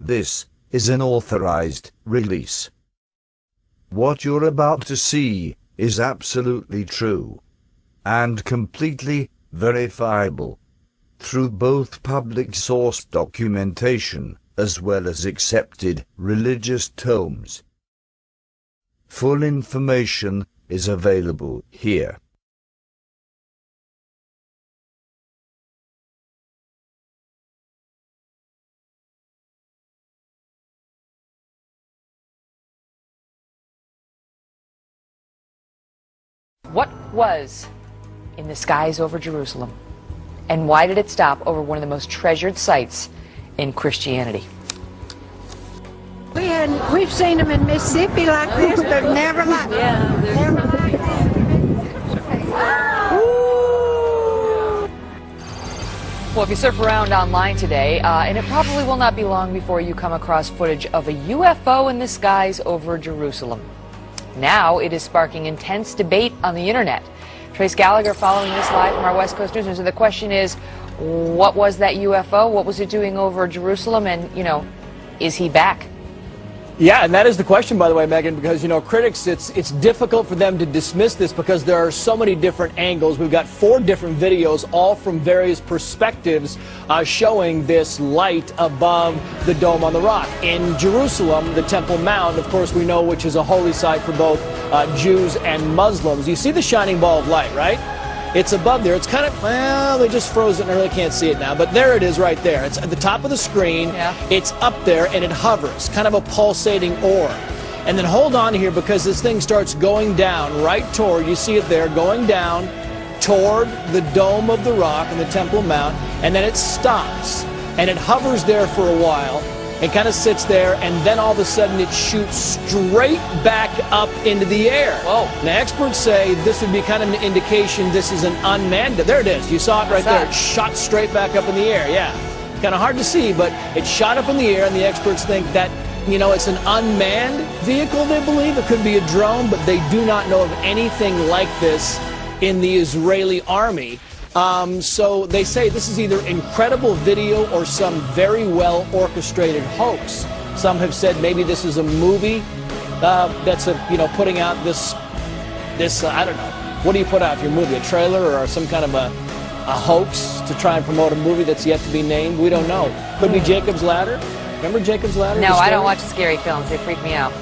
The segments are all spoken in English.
This is an authorized release. What you're about to see is absolutely true and completely verifiable through both public source documentation as well as accepted religious tomes. Full information is available here. What was in the skies over Jerusalem? And why did it stop over one of the most treasured sites in Christianity? We've seen them in Mississippi like this, but never like Well, if you surf around online today, and it probably will not be long before you come across footage of a UFO in the skies over Jerusalem. Now it is sparking intense debate on the internet. Trace Gallagher following this live from our West Coast News. So the question is, what was that UFO? What was it doing over Jerusalem? And, is he back? Yeah, and that is the question, by the way, Megan, because, critics, it's difficult for them to dismiss this because there are so many different angles. We've got 4 different videos, all from various perspectives, showing this light above the Dome on the Rock. In Jerusalem, the Temple Mount, of course, we know, which is a holy site for both Jews and Muslims. You see the shining ball of light, right? It's above there. It's kind of, well, they just froze it and I really can't see it now. But there it is right there. It's at the top of the screen. Yeah. It's up there and it hovers, kind of a pulsating orb. And then hold on here because this thing starts going down right toward, you see it there, going down toward the Dome of the Rock and the Temple Mount. And then it stops and it hovers there for a while. It kind of sits there, and then all of a sudden it shoots straight back up into the air. Whoa. Now, experts say this would be kind of an indication this is an unmanned. There it is. You saw it right there. It shot straight back up in the air. Yeah. Kind of hard to see, but it shot up in the air, and the experts think that, it's an unmanned vehicle, they believe. It could be a drone, but they do not know of anything like this in the Israeli army. So they say this is either incredible video or some very well orchestrated hoax. Some have said maybe this is a movie that's putting out this I don't know. What do you put out for your movie? A trailer or some kind of a hoax to try and promote a movie that's yet to be named? We don't know. Could be Jacob's Ladder. Remember Jacob's Ladder? No, I don't watch scary films. They freak me out.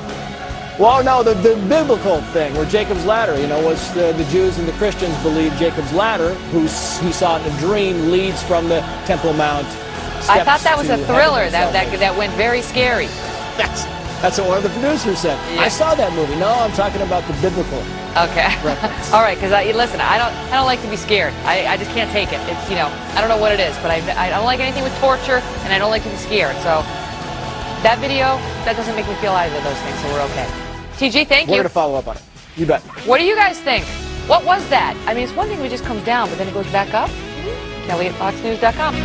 Well, no, the biblical thing, where Jacob's Ladder, was the Jews and the Christians believe Jacob's Ladder, who he saw in a dream, leads from the Temple Mount. I thought that was a thriller that went very scary. That's what one of the producers said. Yeah. I saw that movie. No, I'm talking about the biblical reference. All right, because listen, I don't like to be scared. I just can't take it. It's I don't know what it is, but I don't like anything with torture, and I don't like to be scared. So that video, that doesn't make me feel either of those things. So we're okay. TG, thank you. We're going to follow up on it. You bet. What do you guys think? What was that? I mean, it's one thing when it just comes down, but then it goes back up. Kelly at FoxNews.com.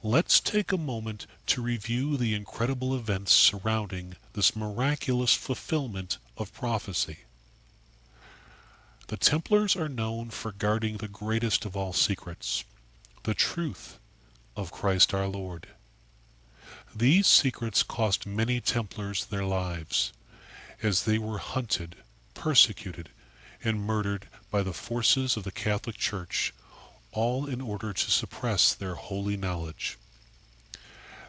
Let's take a moment to review the incredible events surrounding this miraculous fulfillment of prophecy. The Templars are known for guarding the greatest of all secrets, the truth of Christ our Lord. These secrets cost many Templars their lives, as they were hunted, persecuted, and murdered by the forces of the Catholic Church, all in order to suppress their holy knowledge.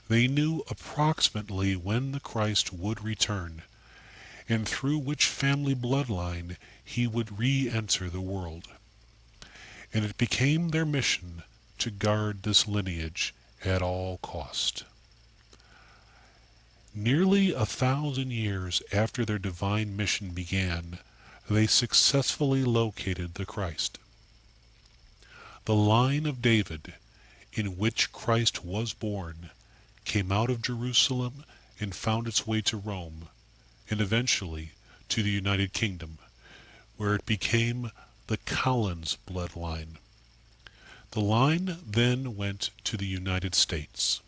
They knew approximately when the Christ would return, and through which family bloodline he would re-enter the world. And it became their mission to guard this lineage at all cost. Nearly 1,000 years after their divine mission began, they successfully located the Christ. The line of David, in which Christ was born, came out of Jerusalem and found its way to Rome, and eventually to the United Kingdom, where it became the Collins bloodline. The line then went to the United States.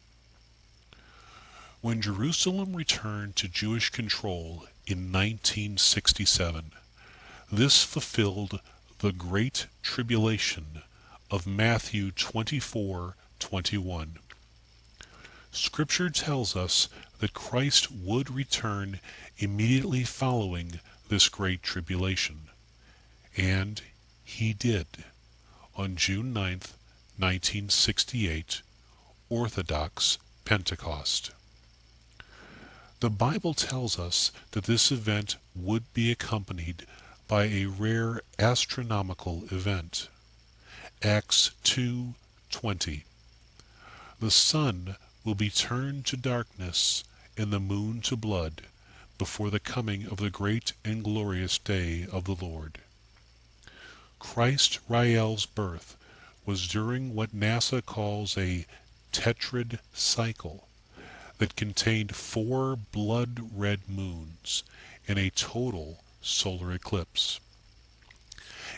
When Jerusalem returned to Jewish control in 1967, this fulfilled the Great Tribulation of Matthew 24:21. Scripture tells us that Christ would return immediately following this Great Tribulation. And he did, on June 9th, 1968, Orthodox Pentecost. The Bible tells us that this event would be accompanied by a rare astronomical event. Acts 2:20. The sun will be turned to darkness and the moon to blood before the coming of the great and glorious day of the Lord. Christ Rael's birth was during what NASA calls a tetrad cycle that contained 4 blood-red moons and a total solar eclipse.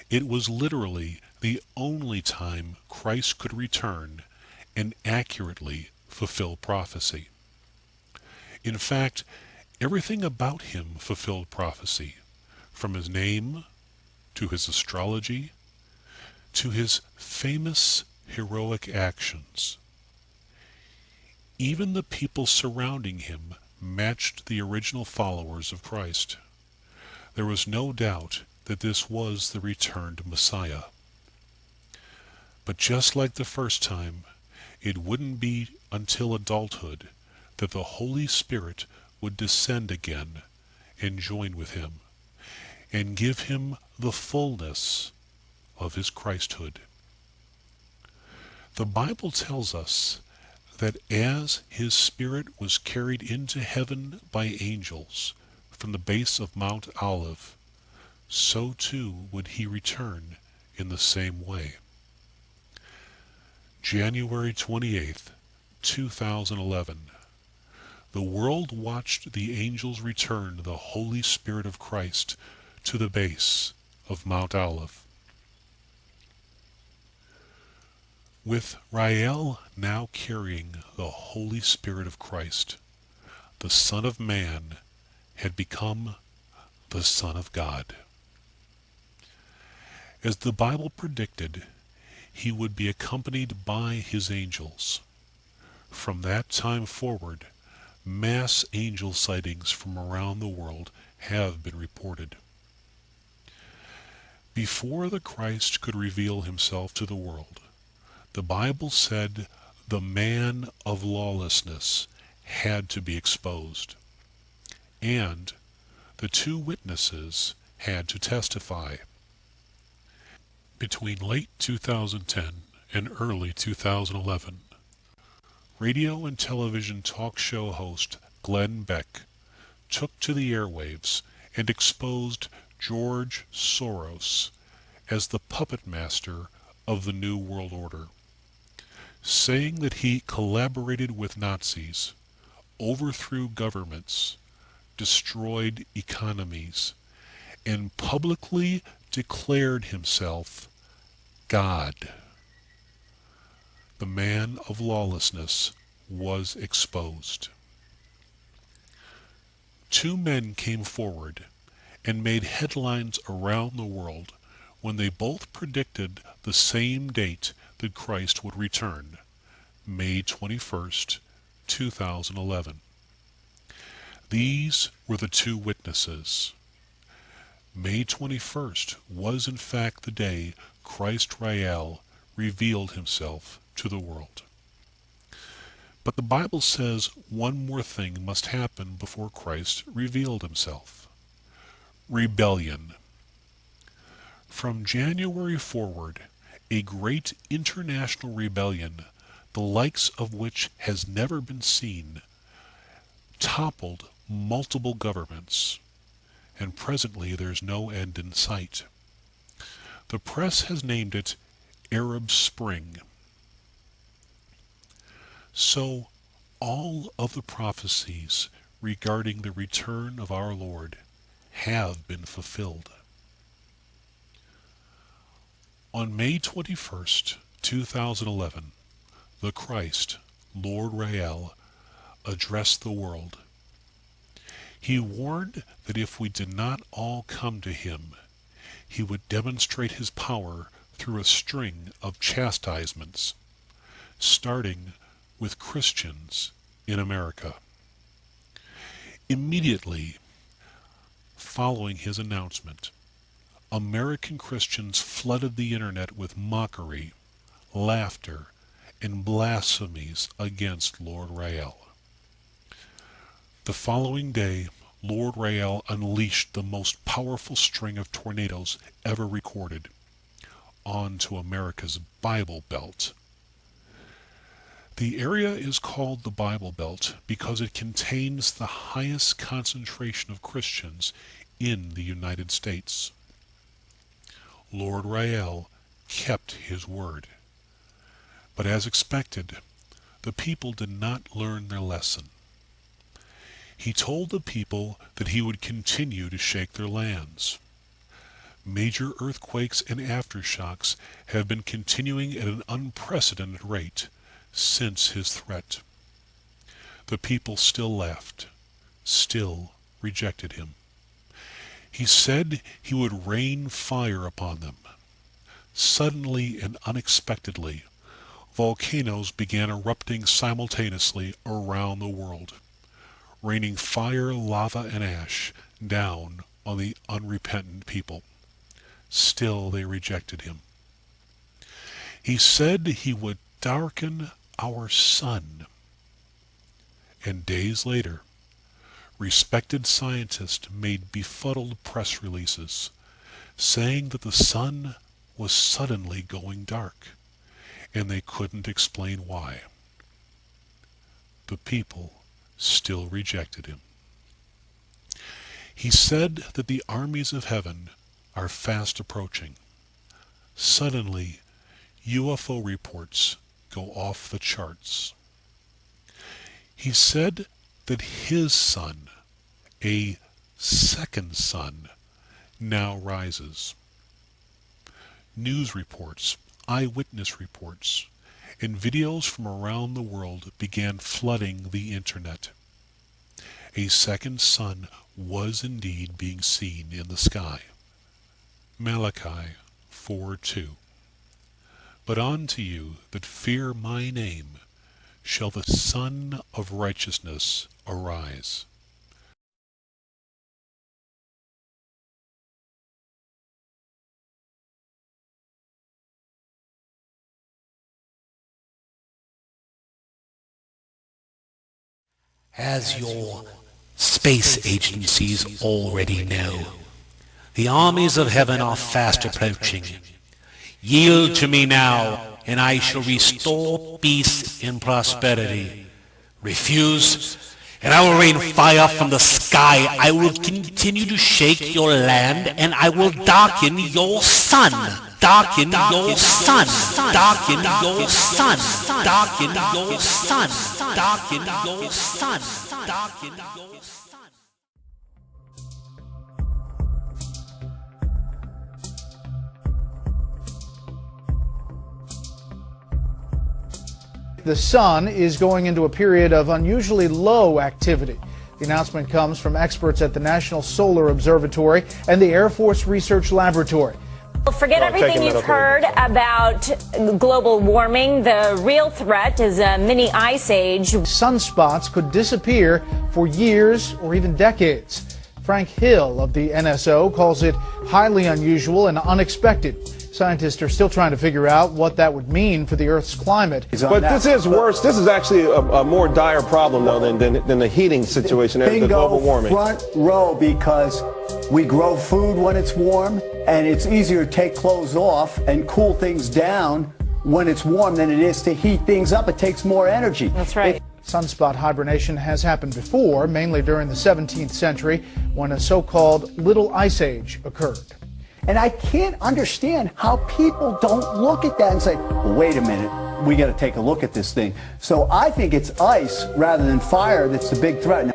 It was literally the only time Christ could return and accurately fulfill prophecy. In fact, everything about him fulfilled prophecy, from his name to his astrology to his famous heroic actions. Even the people surrounding him matched the original followers of Christ. There was no doubt that this was the returned Messiah. But just like the first time, it wouldn't be until adulthood that the Holy Spirit would descend again and join with him, and give him the fullness of his Christhood. The Bible tells us that as his spirit was carried into heaven by angels from the base of Mount Olive, so too would he return in the same way. January 28th, 2011. The world watched the angels return the Holy Spirit of Christ to the base of Mount Olive. With Rael now carrying the Holy Spirit of Christ, the Son of Man had become the Son of God. As the Bible predicted, he would be accompanied by his angels. From that time forward, mass angel sightings from around the world have been reported. Before the Christ could reveal himself to the world, the Bible said the man of lawlessness had to be exposed, and the 2 witnesses had to testify. Between late 2010 and early 2011, radio and television talk show host Glenn Beck took to the airwaves and exposed George Soros as the puppet master of the New World Order, saying that he collaborated with Nazis, overthrew governments, destroyed economies, and publicly declared himself God. the man of lawlessness, was exposed. Two men came forward and made headlines around the world when they both predicted the same date that Christ would return, May 21st, 2011. These were the two witnesses. May 21st was in fact the day Christ Rael revealed himself to the world. But the Bible says one more thing must happen before Christ revealed himself. Rebellion. From January forward, a great international rebellion, the likes of which has never been seen, toppled multiple governments, and presently there's no end in sight. The press has named it Arab Spring. So all of the prophecies regarding the return of our Lord have been fulfilled. On May 21st, 2011, the Christ, Lord Rael, addressed the world. He warned that if we did not all come to him, he would demonstrate his power through a string of chastisements, starting with Christians in America. Immediately following his announcement, American Christians flooded the internet with mockery, laughter, and blasphemies against Lord Rael. The following day, Lord Rael unleashed the most powerful string of tornadoes ever recorded onto America's Bible Belt. The area is called the Bible Belt because it contains the highest concentration of Christians in the United States. Lord Rael kept his word. But as expected, the people did not learn their lesson. He told the people that he would continue to shake their lands. Major earthquakes and aftershocks have been continuing at an unprecedented rate since his threat. The people still laughed, still rejected him. He said he would rain fire upon them. Suddenly and unexpectedly, volcanoes began erupting simultaneously around the world, raining fire, lava, and ash down on the unrepentant people. Still they rejected him. He said he would darken our sun. And days later, respected scientists made befuddled press releases saying that the sun was suddenly going dark, and they couldn't explain why. The people still rejected him. He said that the armies of heaven are fast approaching. Suddenly, UFO reports go off the charts. He said that his sun, a second sun, now rises. News reports, eyewitness reports, and videos from around the world began flooding the internet. A second sun was indeed being seen in the sky. Malachi 4:2. But unto you that fear my name shall the Sun of Righteousness arise. As your space agencies already know, the armies of heaven are fast approaching. Yield to me now, and I shall restore peace and prosperity. Refuse, and I will rain fire from the sky. I will continue to shake your land, and I will darken your sun. Darken your sun. Darken your sun. Darken your sun. Darken your sun. Darken your sun. The sun is going into a period of unusually low activity. The announcement comes from experts at the National Solar Observatory and the Air Force Research Laboratory. Forget everything you've heard about global warming. The real threat is a mini ice age. Sunspots could disappear for years or even decades. Frank Hill of the NSO calls it highly unusual and unexpected. Scientists are still trying to figure out what that would mean for the Earth's climate. But this is worse. This is actually a more dire problem, though, than the heating situation and the global warming. Front row, because we grow food when it's warm, and it's easier to take clothes off and cool things down when it's warm than it is to heat things up. It takes more energy. That's right. Sunspot hibernation has happened before, mainly during the 17th century, when a so-called Little Ice Age occurred. And I can't understand how people don't look at that and say, well, wait a minute, we got to take a look at this thing. So I think it's ice rather than fire that's the big threat.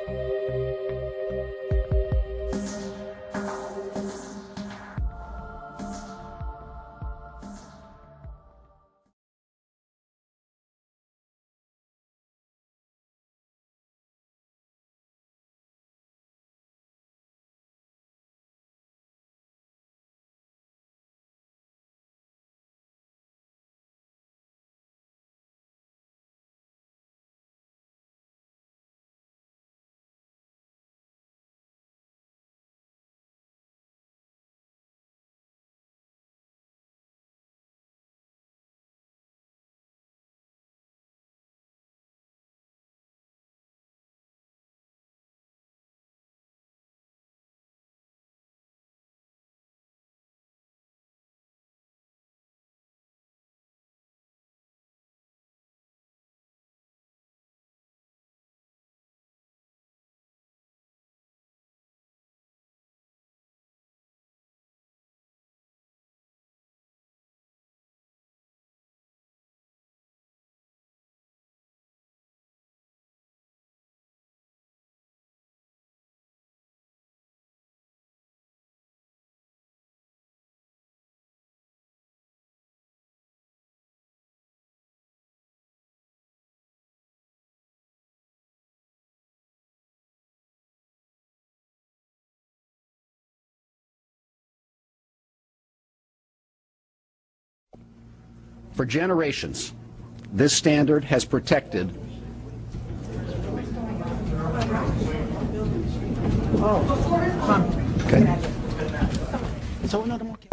For generations, this standard has protected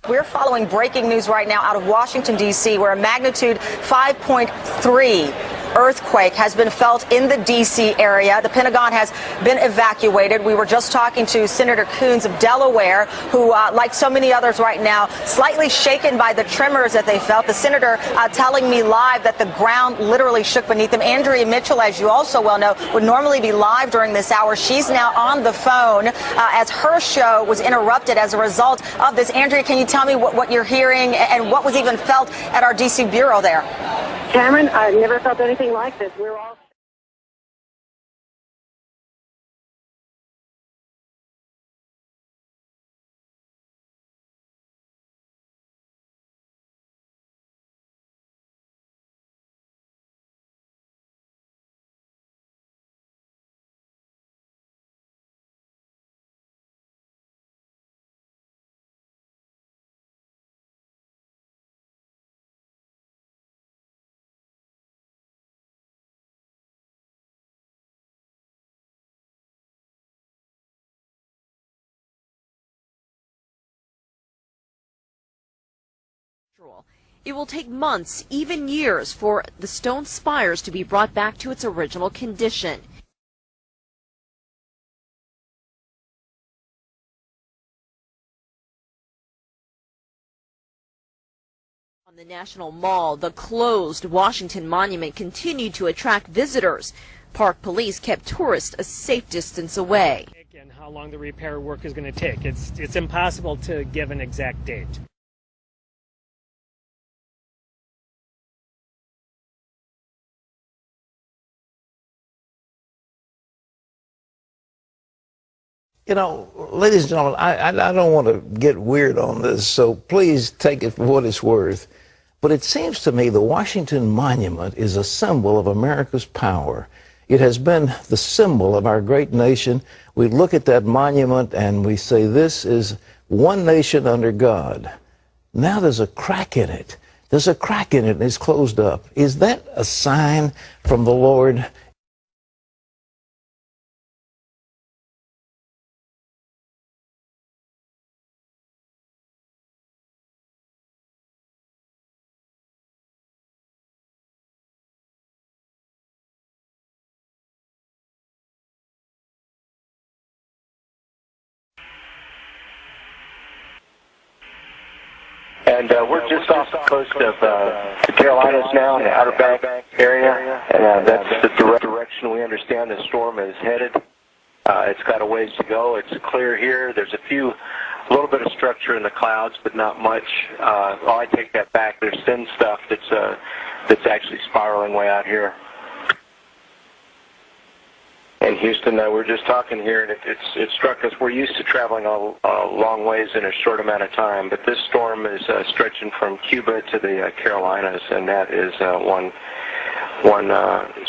We're following breaking news right now out of Washington, D.C., where a magnitude 5.3 earthquake has been felt in the D.C. area. The Pentagon has been evacuated. We were just talking to Senator Coons of Delaware, who, like so many others right now, slightly shaken by the tremors that they felt. The senator telling me live that the ground literally shook beneath him. Andrea Mitchell, as you also well know, would normally be live during this hour. She's now on the phone as her show was interrupted as a result of this. Andrea, can you tell me what you're hearing and what was even felt at our D.C. bureau there? Cameron, I've never felt anything like this. We're all... It will take months, even years, for the stone spires to be brought back to its original condition. On the National Mall, the closed Washington Monument continued to attract visitors. Park police kept tourists a safe distance away. And how long the repair work is going to take. It's impossible to give an exact date. You know, ladies and gentlemen, I don't want to get weird on this, so please take it for what it's worth. But it seems to me the Washington Monument is a symbol of America's power. It has been the symbol of our great nation. We look at that monument and we say, this is one nation under God. Now there's a crack in it. There's a crack in it and it's closed up. Is that a sign from the Lord? And we're just off the coast of the Carolinas now, in the Outer Banks area, and that's the direction we understand the storm is headed. It's got a ways to go. It's clear here. There's a little bit of structure in the clouds, but not much. I take that back. There's thin stuff that's actually spiraling way out here. In Houston, we're just talking here, and it struck us. We're used to traveling a long ways in a short amount of time, but this storm is stretching from Cuba to the Carolinas, and that is one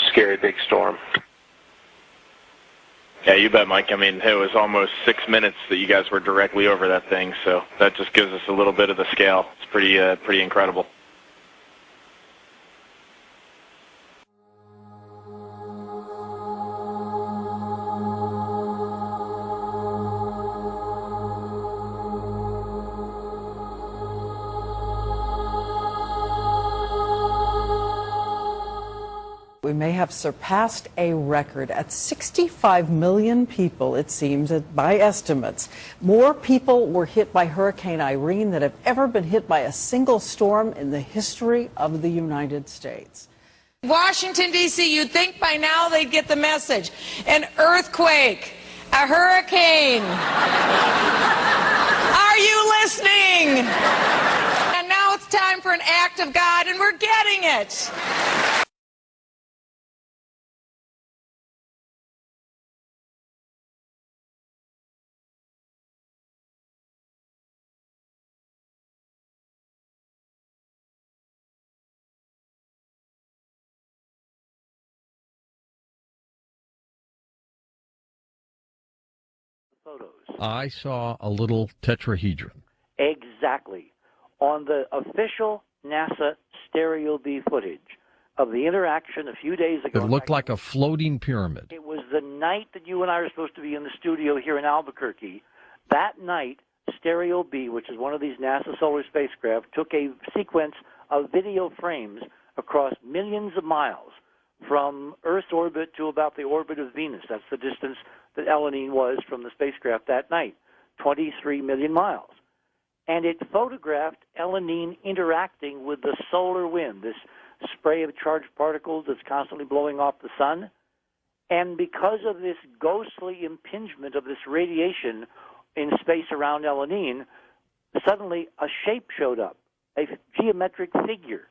scary big storm. Yeah, you bet, Mike. I mean, it was almost 6 minutes that you guys were directly over that thing, so that just gives us a little bit of the scale. It's pretty incredible. We may have surpassed a record at 65 million people, it seems, by estimates. More people were hit by Hurricane Irene than have ever been hit by a single storm in the history of the United States. Washington, D.C., you'd think by now they'd get the message. An earthquake, a hurricane. Are you listening? And now it's time for an act of God, and we're getting it. I saw a little tetrahedron. Exactly. On the official NASA stereo B footage of the interaction a few days ago. It looked like a floating pyramid. It was the night that you and I were supposed to be in the studio here in Albuquerque. That night, Stereo B, which is one of these NASA solar spacecraft, took a sequence of video frames across millions of miles from Earth's orbit to about the orbit of Venus. That's the distance that Elenin was from the spacecraft that night, 23 million miles. And it photographed Elenin interacting with the solar wind, this spray of charged particles that's constantly blowing off the sun. And because of this ghostly impingement of this radiation in space around Elenin, suddenly a shape showed up, a geometric figure.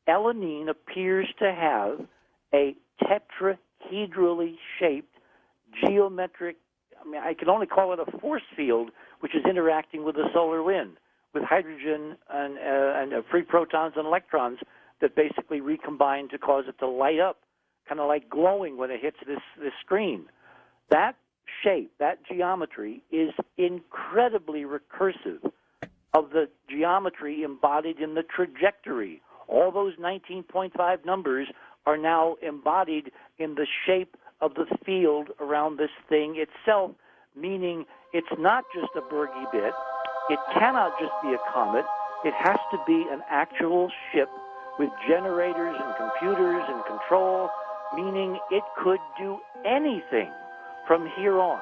Elenin appears to have a tetrahedrally shaped geometric, I can only call it a force field, which is interacting with the solar wind, with hydrogen and free protons and electrons that basically recombine to cause it to light up, kind of like glowing when it hits this screen. That shape, that geometry, is incredibly recursive of the geometry embodied in the trajectory. All those 19.5 numbers are now embodied in the shape of the field around this thing itself, meaning it's not just a Bergy bit. It cannot just be a comet. It has to be an actual ship with generators and computers and control, meaning it could do anything from here on.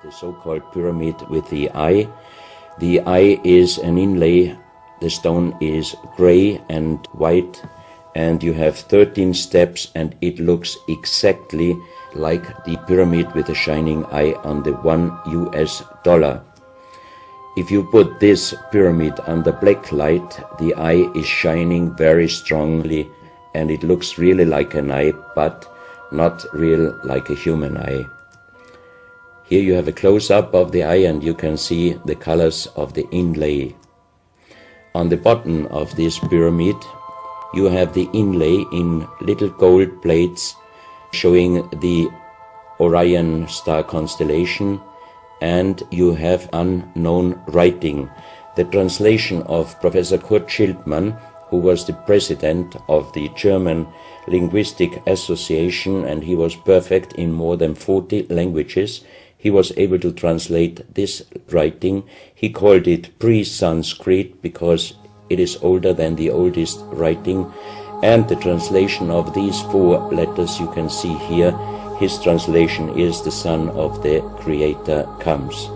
the so-called pyramid with the eye. The eye is an inlay. The stone is gray and white, and you have 13 steps, and it looks exactly like the pyramid with a shining eye on the $1 US. If you put this pyramid under black light, the eye is shining very strongly, and it looks really like an eye, but not real like a human eye. Here you have a close-up of the eye, and you can see the colors of the inlay. On the bottom of this pyramid, you have the inlay in little gold plates showing the Orion star constellation, and you have unknown writing. The translation of Professor Kurt Schildmann, who was the president of the German Linguistic Association, and he was perfect in more than 40 languages. He was able to translate this writing. He called it pre-Sanskrit because it is older than the oldest writing. And the translation of these 4 letters you can see here, his translation is "the Son of the Creator comes."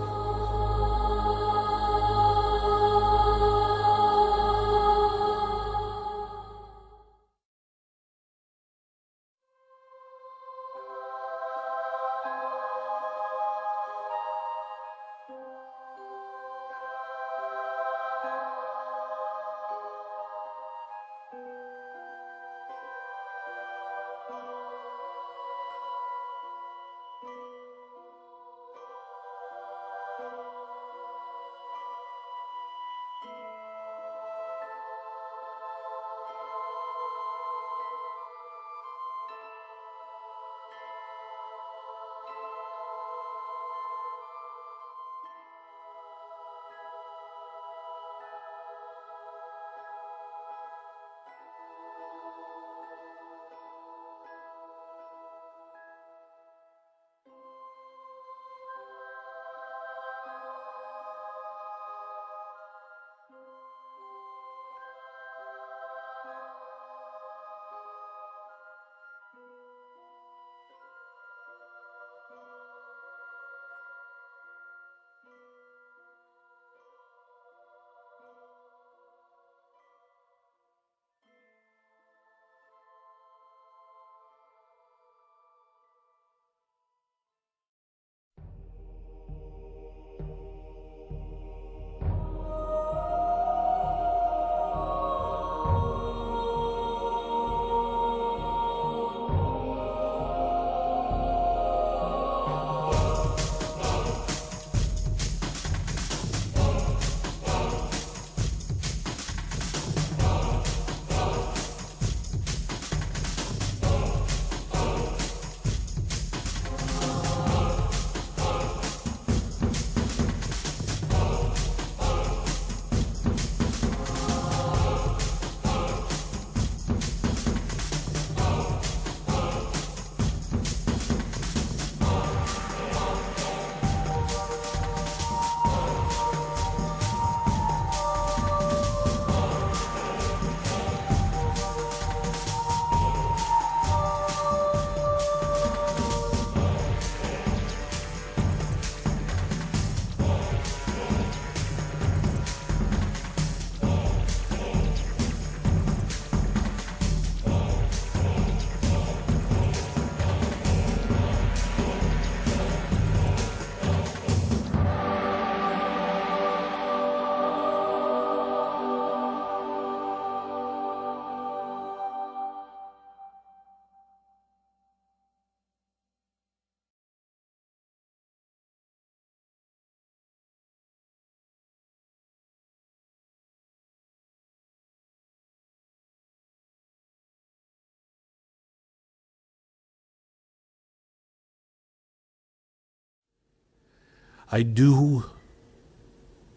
I do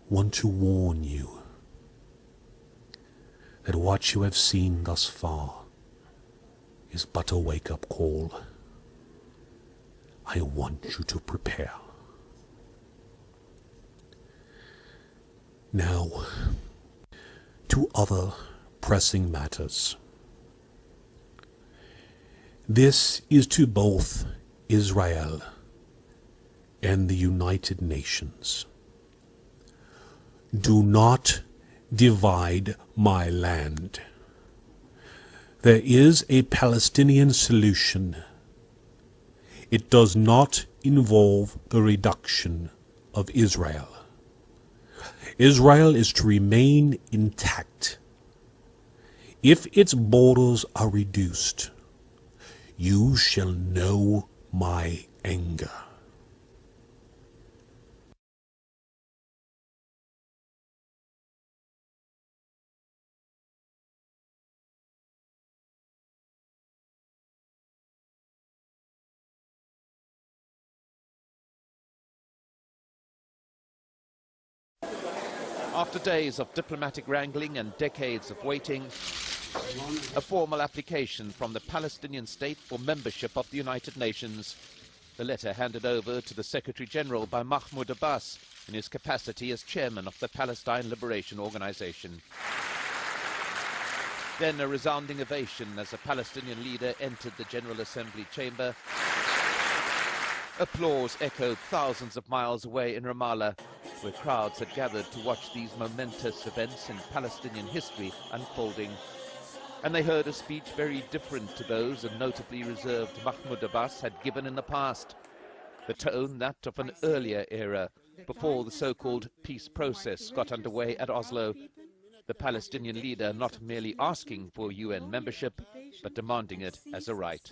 want to warn you that what you have seen thus far is but a wake-up call. I want you to prepare. Now, to other pressing matters. This is to both Israel and the United Nations. Do not divide my land. There is a Palestinian solution. It does not involve the reduction of Israel. Israel is to remain intact. If its borders are reduced, you shall know my anger. After days of diplomatic wrangling and decades of waiting, a formal application from the Palestinian state for membership of the United Nations. The letter handed over to the Secretary General by Mahmoud Abbas in his capacity as chairman of the Palestine Liberation Organization. Then a resounding ovation as a Palestinian leader entered the General Assembly chamber. Applause echoed thousands of miles away in Ramallah, where crowds had gathered to watch these momentous events in Palestinian history unfolding. And they heard a speech very different to those a notably reserved Mahmoud Abbas had given in the past. The tone that of an earlier era, before the so-called peace process got underway at Oslo. The Palestinian leader not merely asking for UN membership, but demanding it as a right.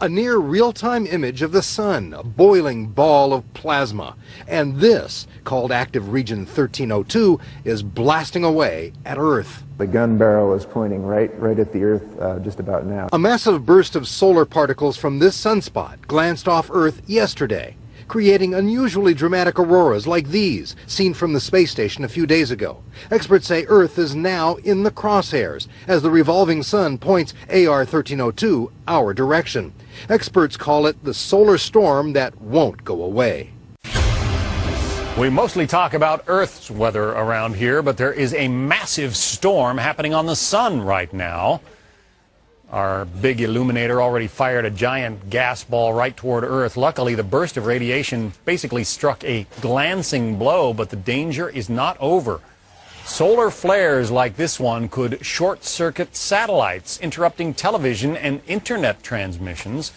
A near real-time image of the sun, a boiling ball of plasma. And this, called active region 1302, is blasting away at Earth. The gun barrel is pointing right at the Earth just about now. A massive burst of solar particles from this sunspot glanced off Earth yesterday, creating unusually dramatic auroras like these, seen from the space station a few days ago. Experts say Earth is now in the crosshairs, as the revolving sun points AR 1302 our direction. Experts call it the solar storm that won't go away. We mostly talk about Earth's weather around here, but there is a massive storm happening on the sun right now. Our big illuminator already fired a giant gas ball right toward Earth. Luckily, the burst of radiation basically struck a glancing blow, but the danger is not over. Solar flares like this one could short-circuit satellites, interrupting television and internet transmissions.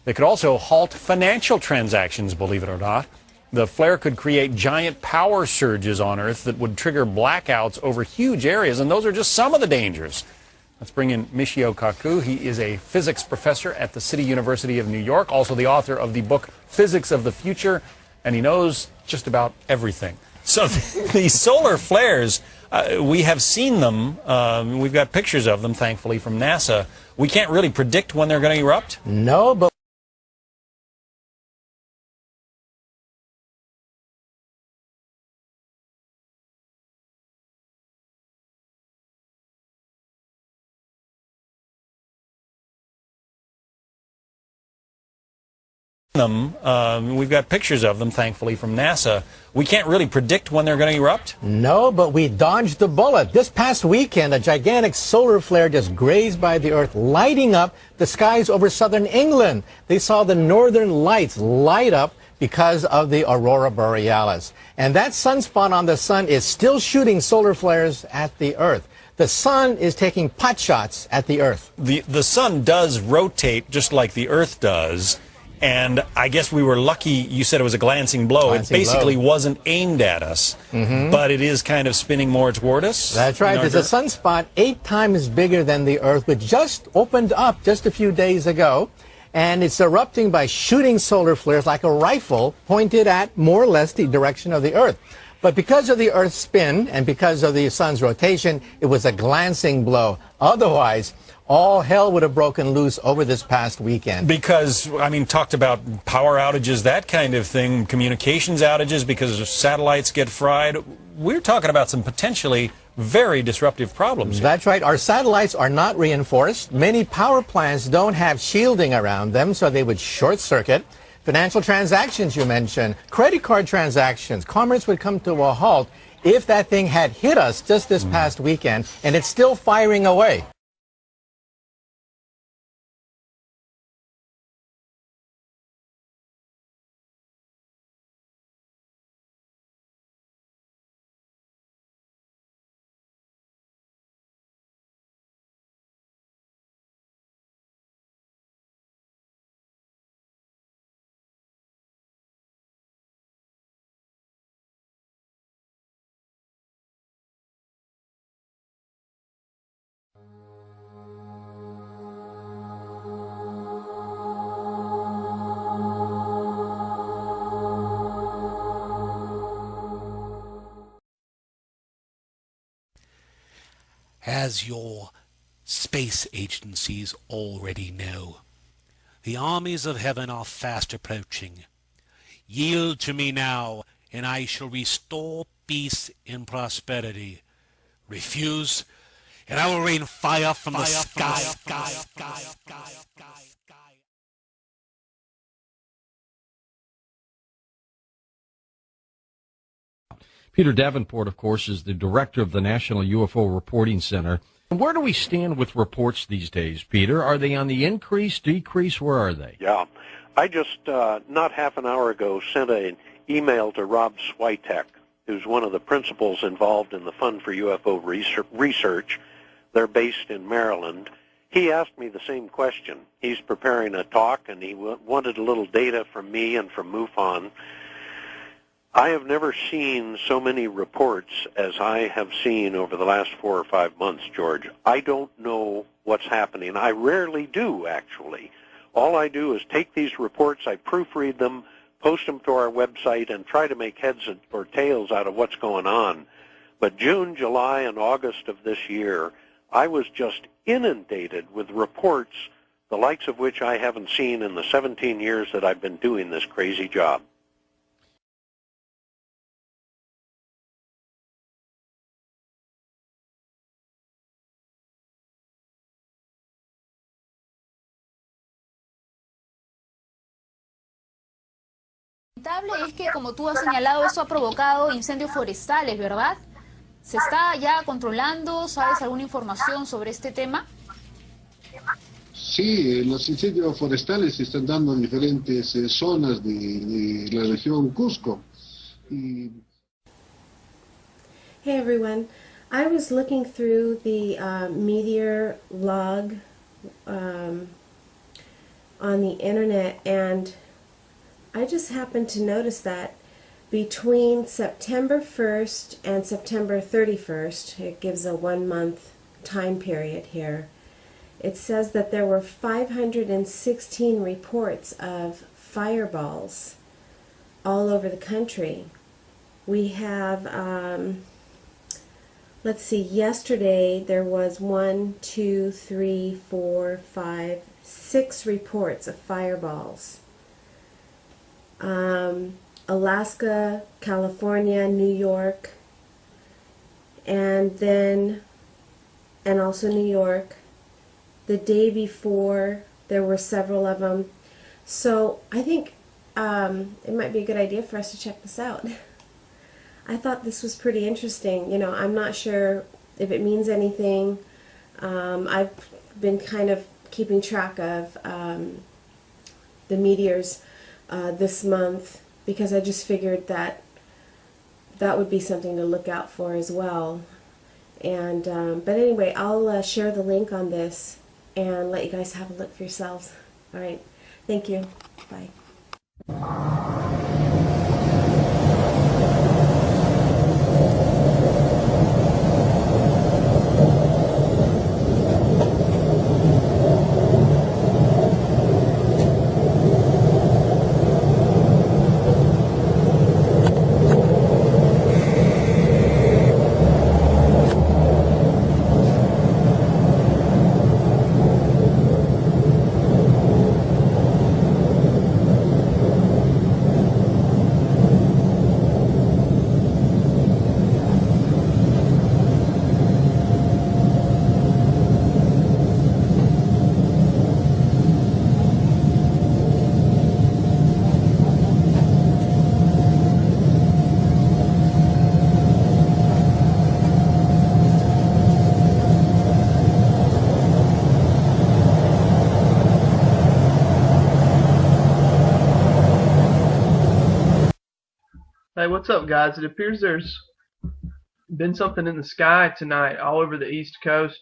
They could also halt financial transactions, believe it or not. The flare could create giant power surges on Earth that would trigger blackouts over huge areas, and those are just some of the dangers. Let's bring in Michio Kaku. He is a physics professor at the City University of New York, also the author of the book Physics of the Future, and he knows just about everything. So the solar flares, we have seen them. We've got pictures of them, thankfully, from NASA. We can't really predict when they're going to erupt? No, but we've got pictures of them, thankfully, from NASA. We can't really predict when they're going to erupt? No, but we dodged the bullet. This past weekend, a gigantic solar flare just grazed by the Earth, lighting up the skies over southern England. They saw the northern lights light up because of the aurora borealis. And that sunspot on the sun is still shooting solar flares at the Earth. The sun is taking pot shots at the Earth. The sun does rotate just like the Earth does. And I guess we were lucky, you said it was a glancing blow. It basically wasn't aimed at us, but it is kind of spinning more toward us. That's right. There's a sunspot 8 times bigger than the Earth, which just opened up just a few days ago. And it's erupting by shooting solar flares like a rifle pointed at more or less the direction of the Earth. But because of the Earth's spin and because of the sun's rotation, it was a glancing blow. Otherwise, all hell would have broken loose over this past weekend. Because, I mean, talked about power outages, that kind of thing, communications outages because satellites get fried. We're talking about some potentially very disruptive problems here. That's right. Our satellites are not reinforced. Many power plants don't have shielding around them, so they would short circuit. Financial transactions, you mentioned, credit card transactions, commerce would come to a halt if that thing had hit us just this past weekend, and it's still firing away. As your space agencies already know, the armies of heaven are fast approaching. Yield to me now, and I shall restore peace and prosperity. Refuse, and I will rain fire from the sky. Peter Davenport, of course, is the director of the National UFO Reporting Center. Where do we stand with reports these days, Peter? Are they on the increase, decrease? Where are they? Yeah. I just, not half an hour ago, sent an email to Rob Switek, who's one of the principals involved in the Fund for UFO Research. They're based in Maryland. He asked me the same question. He's preparing a talk, and he wanted a little data from me and from MUFON. I have never seen so many reports as I have seen over the last 4 or 5 months, George. I don't know what's happening. I rarely do, actually. All I do is take these reports, I proofread them, post them to our website, and try to make heads or tails out of what's going on. But June, July, and August of this year, I was just inundated with reports, the likes of which I haven't seen in the 17 years that I've been doing this crazy job. Lamentable es que, como tú has señalado, esto ha provocado incendios forestales, ¿verdad? ¿Se está ya controlando? ¿Sabes alguna información sobre este tema? Sí, los incendios forestales se están dando en diferentes zonas de la región Cusco. Y... Hey everyone, I was looking through the meteor log on the internet, and I just happened to notice that between September 1st and September 31st, it gives a 1-month time period here, it says that there were 516 reports of fireballs all over the country. We have, let's see, yesterday there was 6 reports of fireballs. Alaska, California, New York, and also New York. The day before, there were several of them. So I think it might be a good idea for us to check this out. I thought this was pretty interesting. You know, I'm not sure if it means anything. I've been kind of keeping track of the meteors this month, because I just figured that that would be something to look out for as well. And but anyway, I'll share the link on this and let you guys have a look for yourselves. All right, thank you. Bye. Hey, what's up, guys? It appears there's been something in the sky tonight all over the East Coast,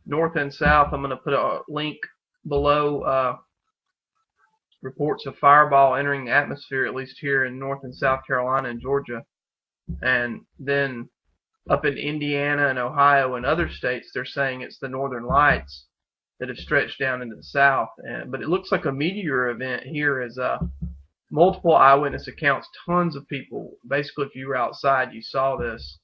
north and south. I'm going to put a link below. Reports of fireball entering the atmosphere, at least here in North and South Carolina and Georgia. And then up in Indiana and Ohio and other states, they're saying it's the northern lights that have stretched down into the south. But it looks like a meteor event here, is multiple eyewitness accounts, tons of people. Basically, if you were outside, you saw this.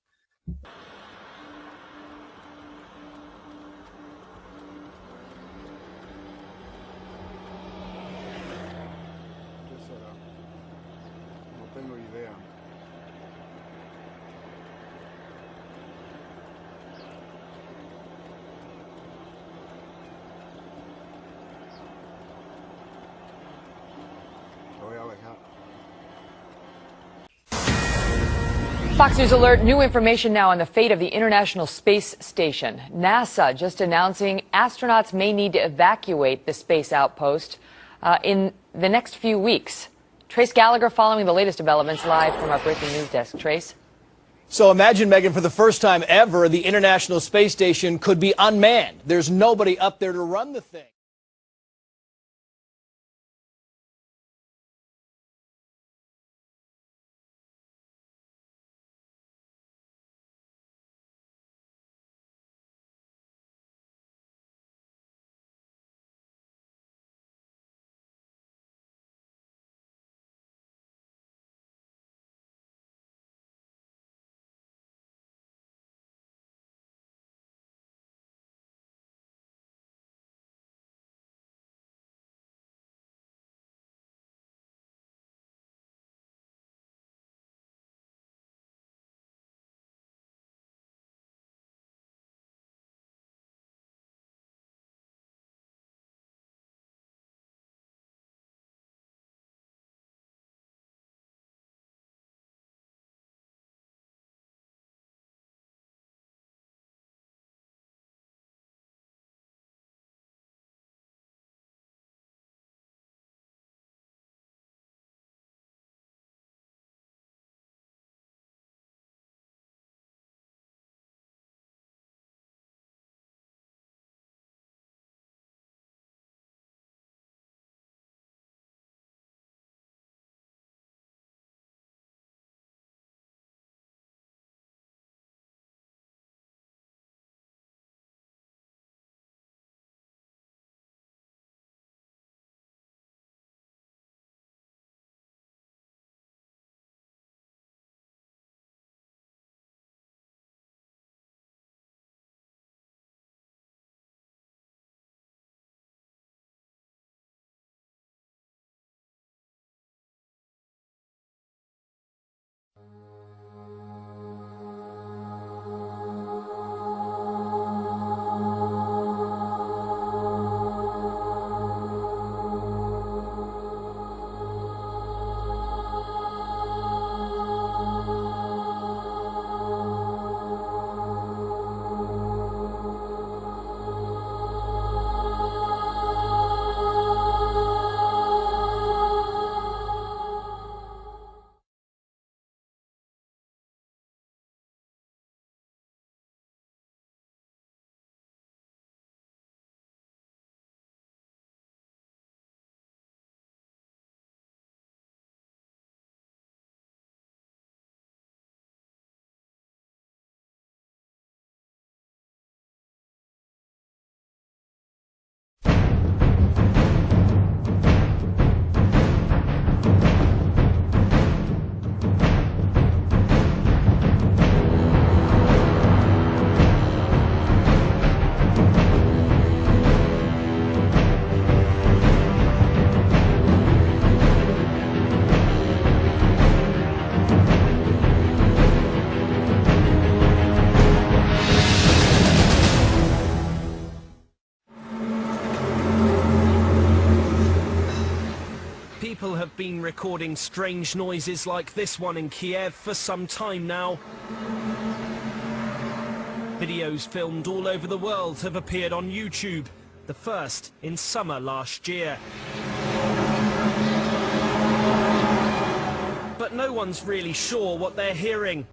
Fox News Alert, new information now on the fate of the International Space Station. NASA just announcing astronauts may need to evacuate the space outpost in the next few weeks. Trace Gallagher following the latest developments live from our breaking news desk. Trace? So imagine, Megan, for the first time ever, the International Space Station could be unmanned. There's nobody up there to run the thing. recording strange noises like this one in Kiev for some time now. Videos filmed all over the world have appeared on YouTube, the first in summer last year. But no one's really sure what they're hearing.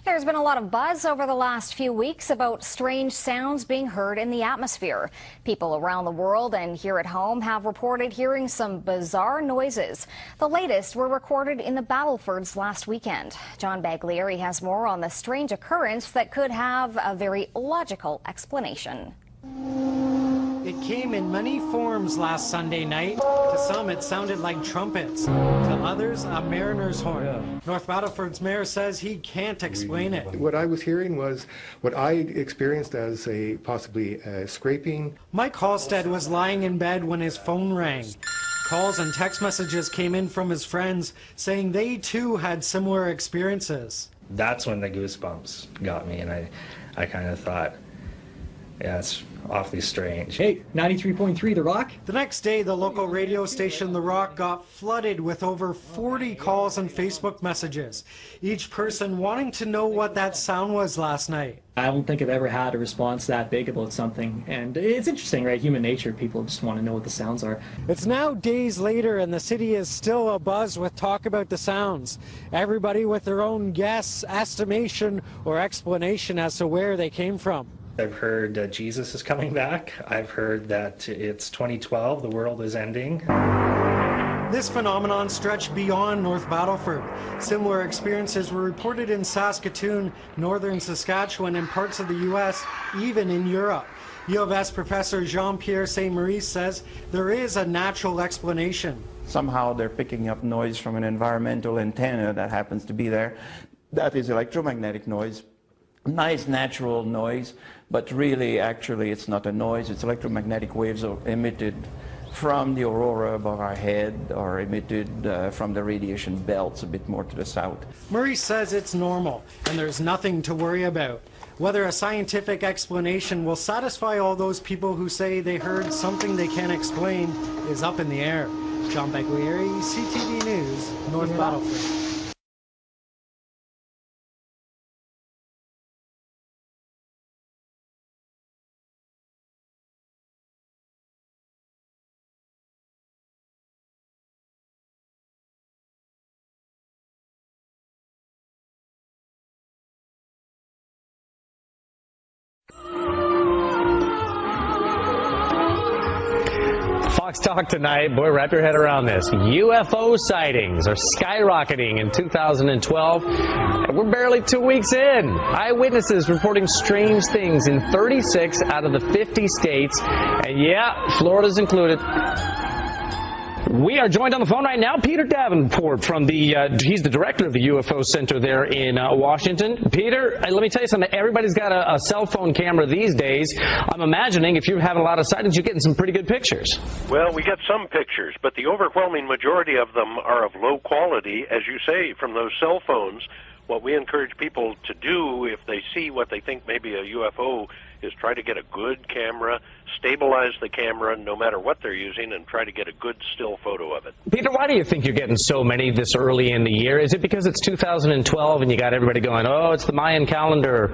There's been a lot of buzz over the last few weeks about strange sounds being heard in the atmosphere. People around the world and here at home have reported hearing some bizarre noises. The latest were recorded in the Battlefords last weekend. John Baglieri has more on the strange occurrence that could have a very logical explanation. It came in many forms last Sunday night. To some, it sounded like trumpets. To others, a mariner's horn. North Battleford's mayor says he can't explain it. What I was hearing was what I experienced as possibly scraping. Mike Halstead was lying in bed when his phone rang. Calls and text messages came in from his friends saying they too had similar experiences. That's when the goosebumps got me, and I kind of thought, yeah, it's awfully strange. Hey, 93.3 The Rock? The next day, the local radio station The Rock got flooded with over 40 calls and Facebook messages, each person wanting to know what that sound was last night. I don't think I've ever had a response that big about something, and it's interesting, right? Human nature, people just want to know what the sounds are. It's now days later, and the city is still abuzz with talk about the sounds. Everybody with their own guess, estimation, or explanation as to where they came from. I've heard Jesus is coming back. I've heard that it's 2012, the world is ending. This phenomenon stretched beyond North Battleford. Similar experiences were reported in Saskatoon, northern Saskatchewan, and parts of the U.S., even in Europe. U of S professor Jean-Pierre Saint-Maurice says there is a natural explanation. Somehow they're picking up noise from an environmental antenna that happens to be there. That is electromagnetic noise. Nice natural noise, but really, actually, it's not a noise. It's electromagnetic waves emitted from the aurora above our head or emitted from the radiation belts a bit more to the south. Maurice says it's normal, and there's nothing to worry about. Whether a scientific explanation will satisfy all those people who say they heard something they can't explain is up in the air. John Baglieri, CTV News, North Battleford. Fox Talk tonight. Boy, wrap your head around this. UFO sightings are skyrocketing in 2012. And we're barely 2 weeks in. Eyewitnesses reporting strange things in 36 out of the 50 states. And yeah, Florida's included. We are joined on the phone right now. Peter Davenport from he's the director of the UFO Center there in Washington. Peter, let me tell you something. Everybody's got a cell phone camera these days. I'm imagining if you're having a lot of sightings, you're getting some pretty good pictures. Well, we get some pictures, but the overwhelming majority of them are of low quality, as you say, from those cell phones. What we encourage people to do if they see what they think may be a UFO is try to get a good camera, stabilize the camera no matter what they're using, and try to get a good still photo of it. Peter, why do you think you're getting so many this early in the year? Is it because it's 2012 and you got everybody going, oh, it's the Mayan calendar?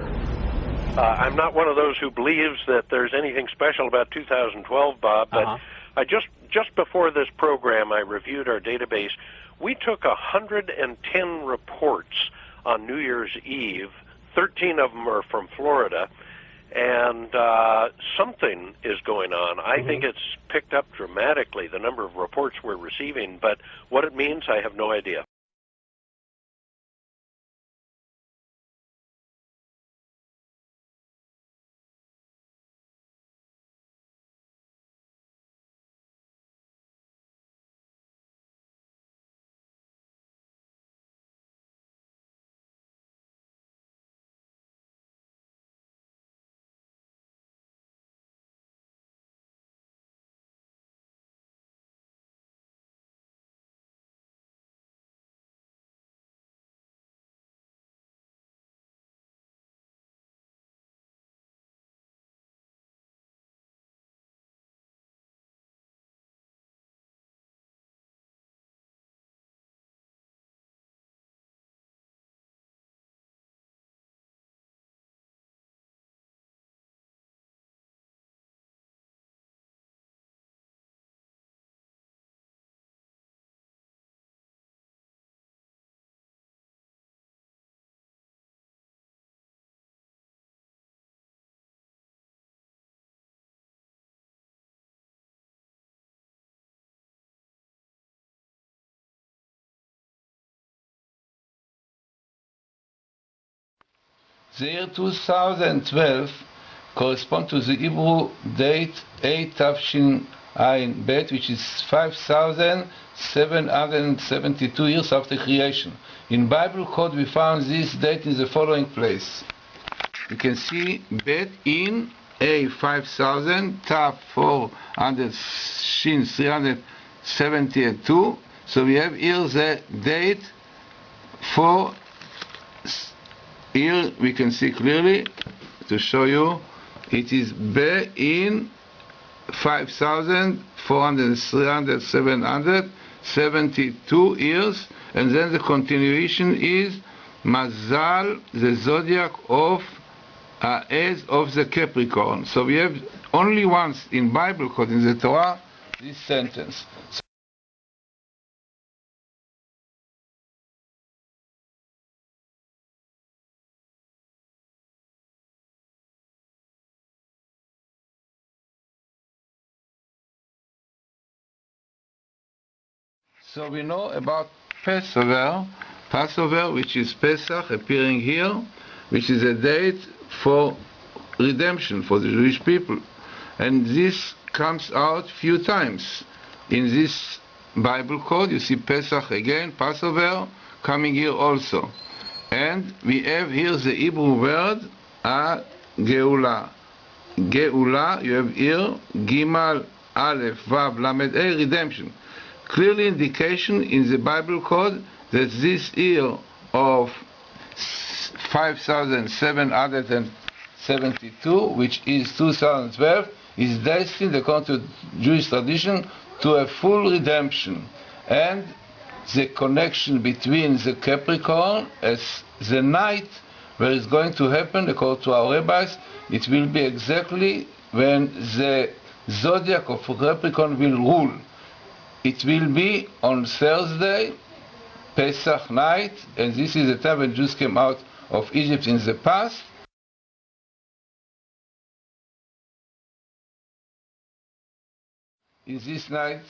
I'm not one of those who believes that there's anything special about 2012, Bob, but I just before this program, I reviewed our database. We took 110 reports on New Year's Eve. 13 of them are from Florida, and something is going on. I think it's picked up dramatically, the number of reports we're receiving, but what it means, I have no idea. The year 2012 corresponds to the Hebrew date 8 Tafshin Ayin Bet, which is 5,772 years after creation. In Bible code, we found this date in the following place. You can see Bet in A 5,000, Taf 400, Shin 372. So we have here the date for. Here we can see clearly, to show you, it is B in 5,400, 300, 772 years, and then the continuation is Mazal, the zodiac of age of the Capricorn. So we have only once in Bible code, in the Torah, this sentence. So we know about Passover, which is Pesach, appearing here, which is a date for redemption for the Jewish people. And this comes out few times. In this Bible code, you see Pesach again, Passover, coming here also. And we have here the Hebrew word, Geula. Geula, you have here, Gimal, Aleph, Vav, Lamed, redemption. Clearly indication in the Bible code that this year of 5,772, which is 2012, is destined, according to Jewish tradition, to a full redemption. And the connection between the Capricorn as the night where it's going to happen, according to our rabbis, it will be exactly when the zodiac of Capricorn will rule. It will be on Thursday, Pesach night, and this is the time when Jews came out of Egypt in the past. is this night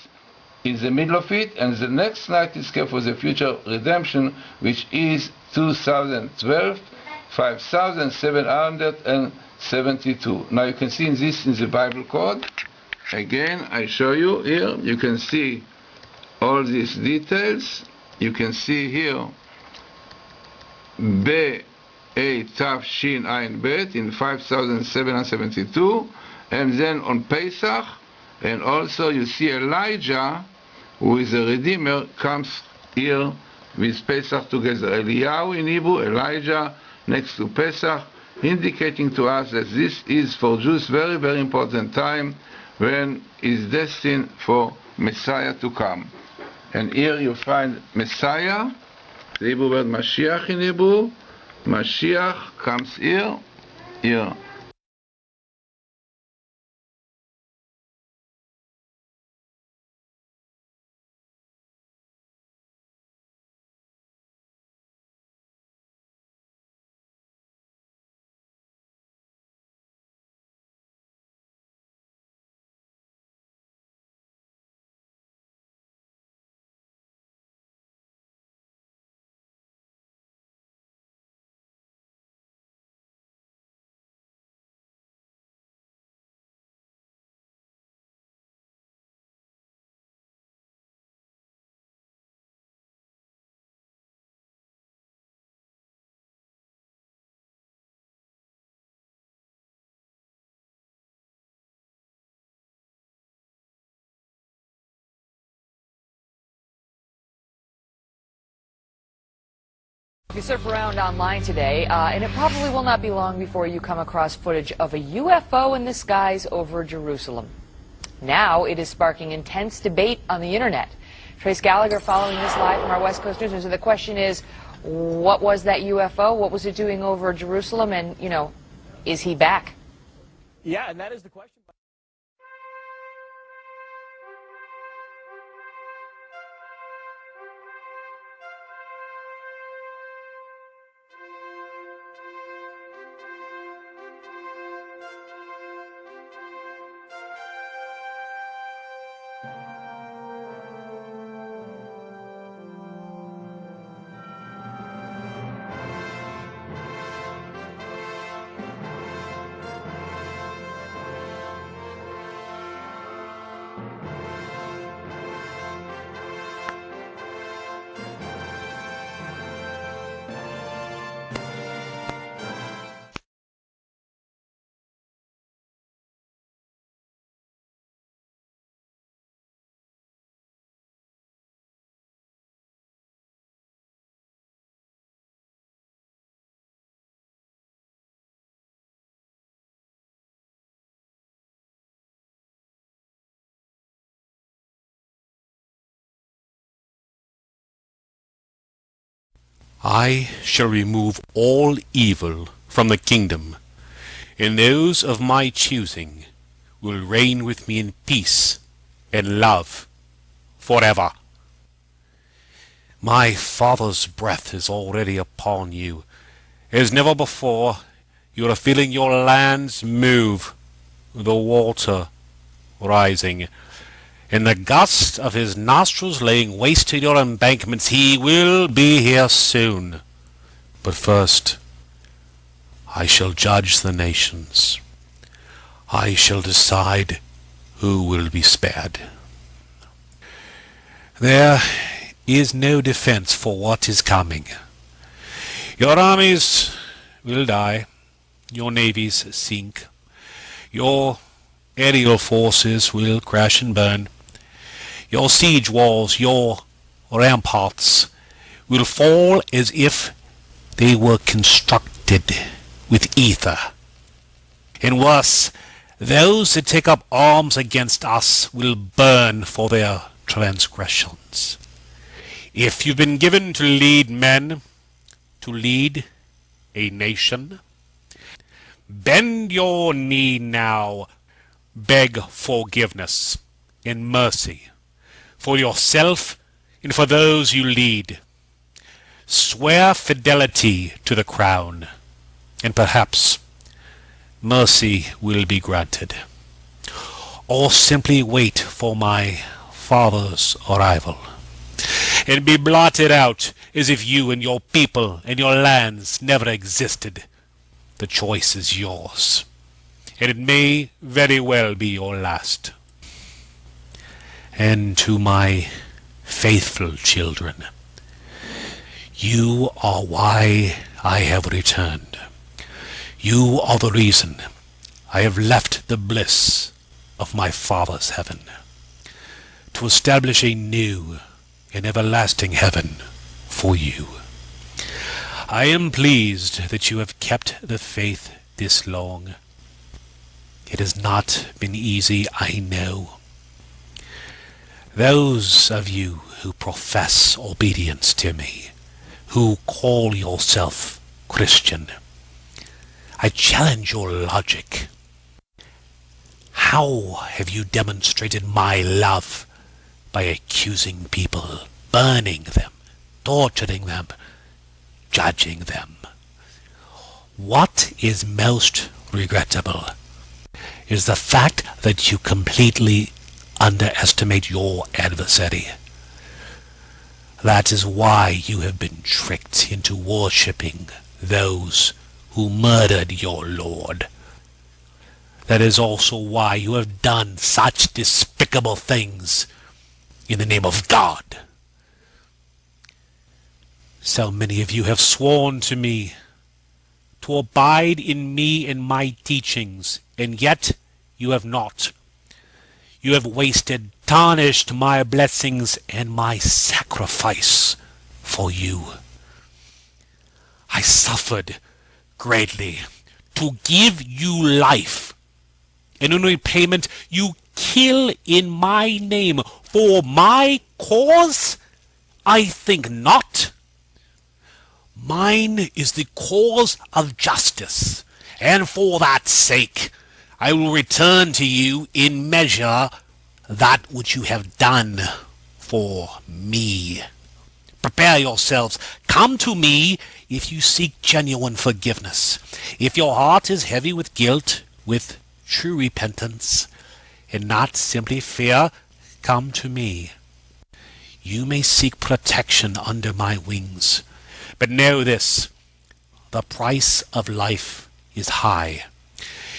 in the middle of it, and the next night is kept for the future redemption, which is 2012, 5,772. Now you can see this in the Bible code. Again, I show you here. You can see all these details. You can see here B A Tav Shin Ayin Bet in 5,772, and then on Pesach, and also you see Elijah, who is a Redeemer, comes here with Pesach together. Eliyahu in Hebrew, Elijah next to Pesach, indicating to us that this is for Jews very, very important time when is destined for Messiah to come. And here you find Messiah, the Hebrew word Mashiach in Hebrew. Mashiach comes here. You surf around online today, and it probably will not be long before you come across footage of a UFO in the skies over Jerusalem. Now it is sparking intense debate on the internet. Trace Gallagher following this live from our West Coast Newsroom. So the question is, what was that UFO? What was it doing over Jerusalem? And, you know, is he back? Yeah, and that is the question. I shall remove all evil from the kingdom, and those of my choosing will reign with me in peace and love forever. My Father's breath is already upon you. As never before, you are feeling your lands move, the water rising. In the gust of his nostrils laying waste to your embankments, he will be here soon. But first, I shall judge the nations. I shall decide who will be spared. There is no defense for what is coming. Your armies will die, your navies sink, your aerial forces will crash and burn, your siege walls, your ramparts will fall as if they were constructed with ether. And worse, those that take up arms against us will burn for their transgressions. If you've been given to lead men, to lead a nation, bend your knee now, beg forgiveness and mercy for yourself and for those you lead. Swear fidelity to the crown, and perhaps mercy will be granted. or simply wait for my father's arrival and be blotted out as if you and your people and your lands never existed. The choice is yours, and it may very well be your last. And to my faithful children, you are why I have returned. You are the reason I have left the bliss of my Father's heaven to establish a new and everlasting heaven for you. I am pleased that you have kept the faith this long. It has not been easy, I know. Those of you who profess obedience to me, who call yourself Christian, I challenge your logic. How have you demonstrated my love? By accusing people, burning them, torturing them, judging them. What is most regrettable is the fact that you completely underestimate your adversary. That is why you have been tricked into worshipping those who murdered your Lord. That is also why you have done such despicable things in the name of God. So many of you have sworn to me to abide in me and my teachings, and yet you have not. You have wasted, tarnished my blessings and my sacrifice for you. I suffered greatly to give you life, and in repayment you kill in my name. For my cause? I think not. Mine is the cause of justice, and for that sake I will return to you in measure that which you have done for me. Prepare yourselves. Come to me if you seek genuine forgiveness. If your heart is heavy with guilt, with true repentance, and not simply fear, come to me. You may seek protection under my wings. But know this, the price of life is high.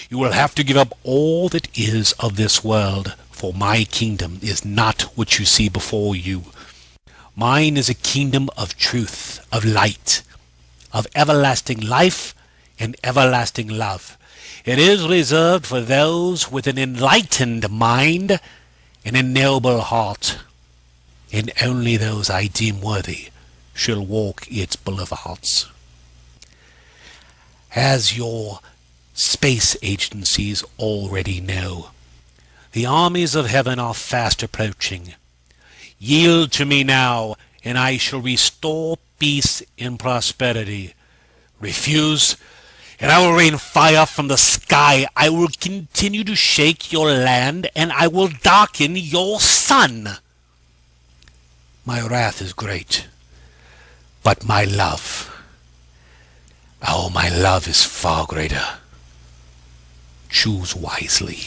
You will have to give up all that is of this world, for my kingdom is not what you see before you. Mine is a kingdom of truth, of light, of everlasting life and everlasting love. It is reserved for those with an enlightened mind and a noble heart, and only those I deem worthy shall walk its boulevards. As your space agencies already know, the armies of heaven are fast approaching. Yield to me now, and I shall restore peace and prosperity. Refuse, and I will rain fire from the sky. I will continue to shake your land, and I will darken your sun. My wrath is great, but my love, oh, my love is far greater. Choose wisely.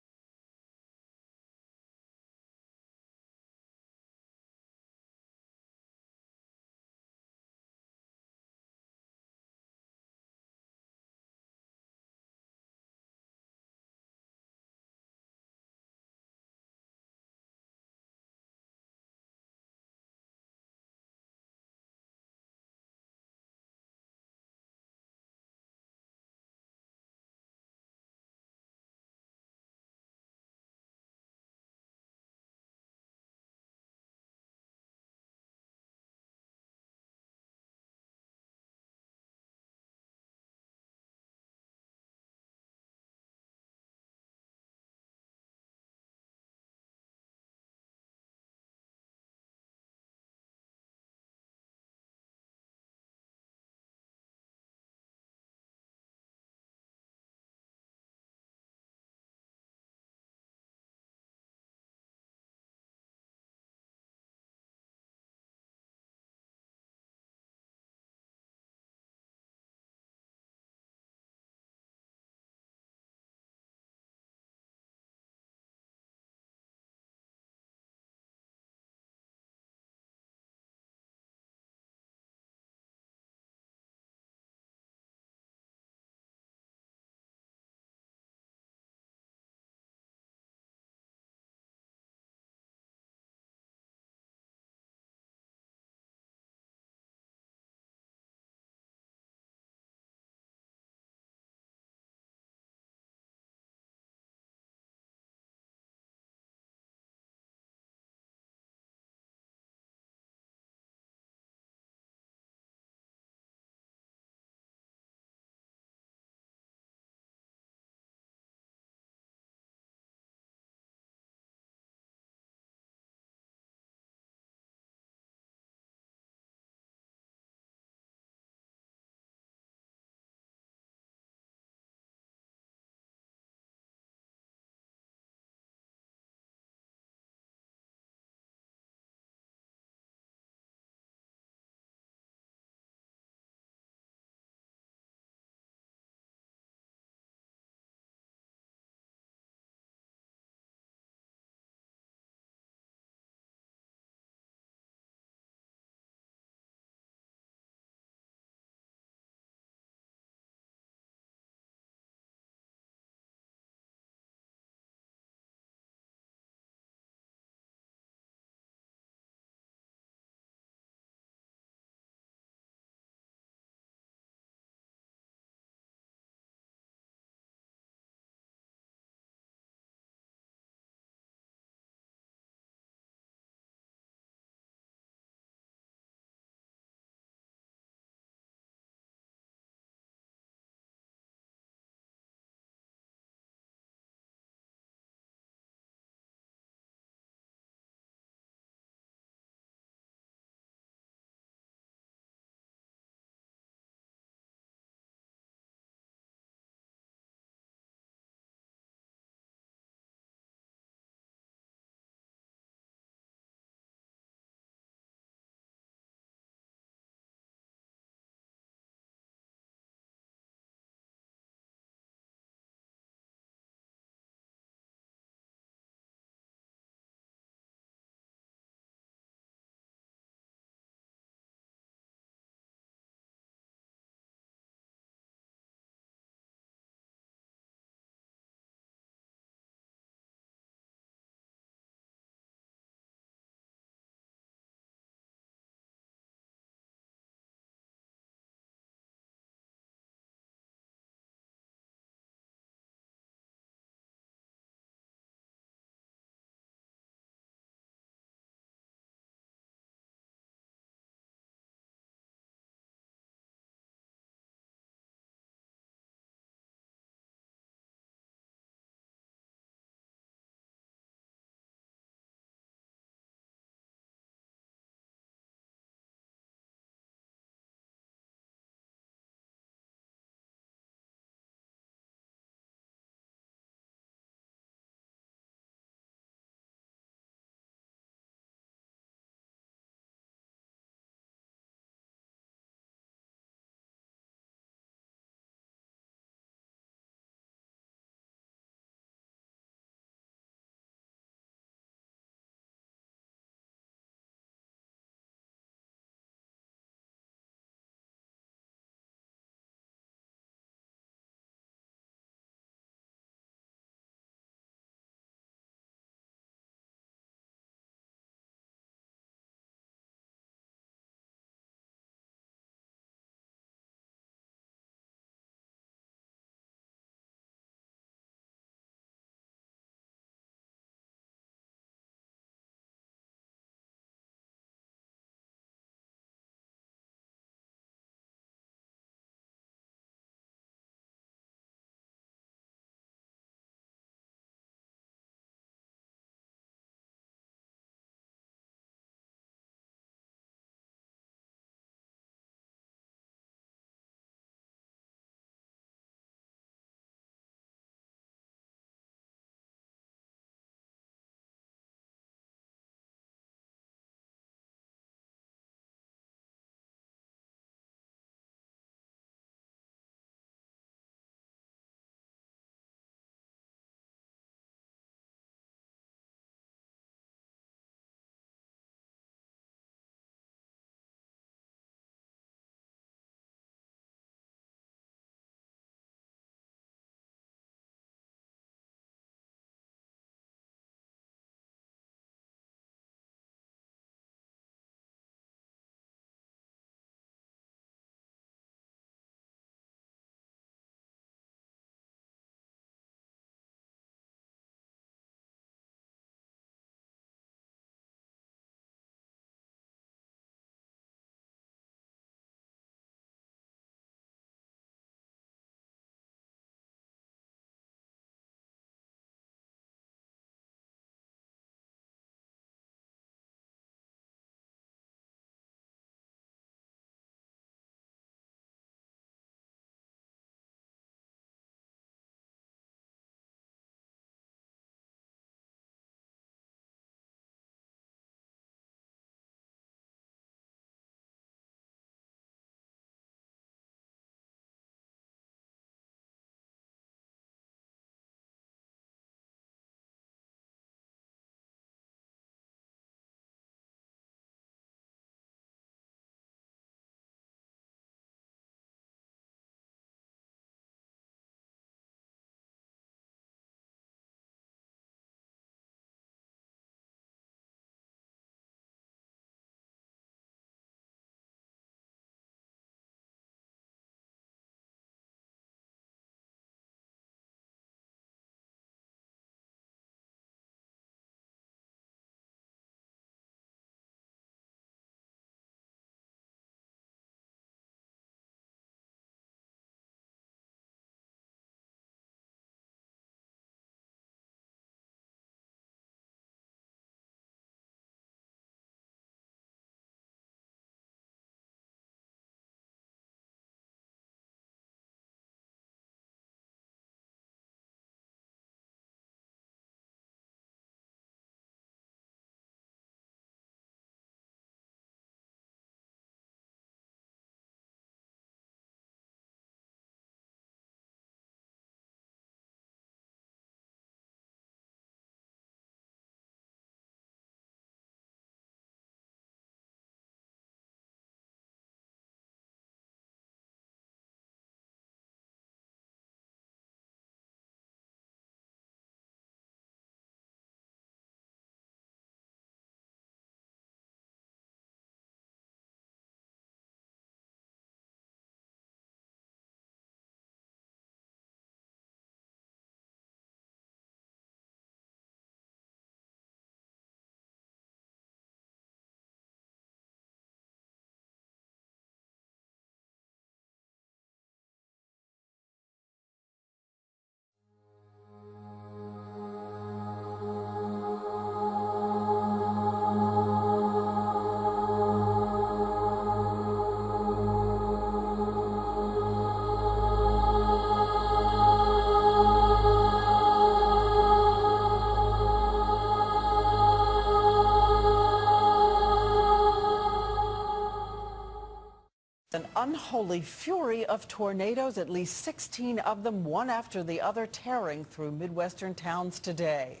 unholy fury of tornadoes, at least 16 of them, one after the other, tearing through Midwestern towns today.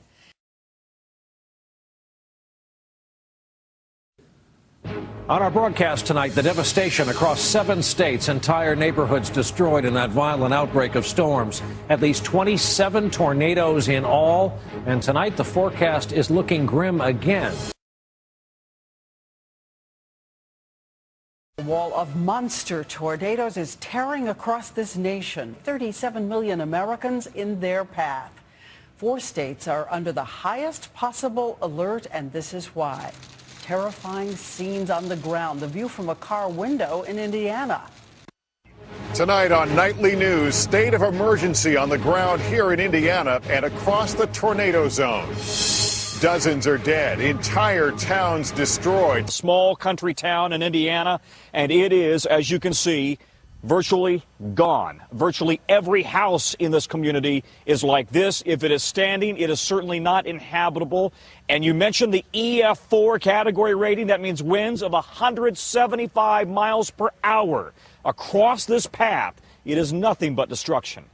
On our broadcast tonight, the devastation across 7 states, entire neighborhoods destroyed in that violent outbreak of storms. At least 27 tornadoes in all, and tonight the forecast is looking grim again. A wall of monster tornadoes is tearing across this nation. 37 million Americans in their path. 4 states are under the highest possible alert, and this is why. Terrifying scenes on the ground. The view from a car window in Indiana. Tonight on Nightly News, state of emergency on the ground here in Indiana and across the tornado zone. Dozens are dead, entire towns destroyed. Small country town in Indiana, and it is, as you can see, virtually gone. Virtually every house in this community is like this. If it is standing, it is certainly not inhabitable. And you mentioned the EF4 category rating. That means winds of 175 miles per hour. Across this path, it is nothing but destruction.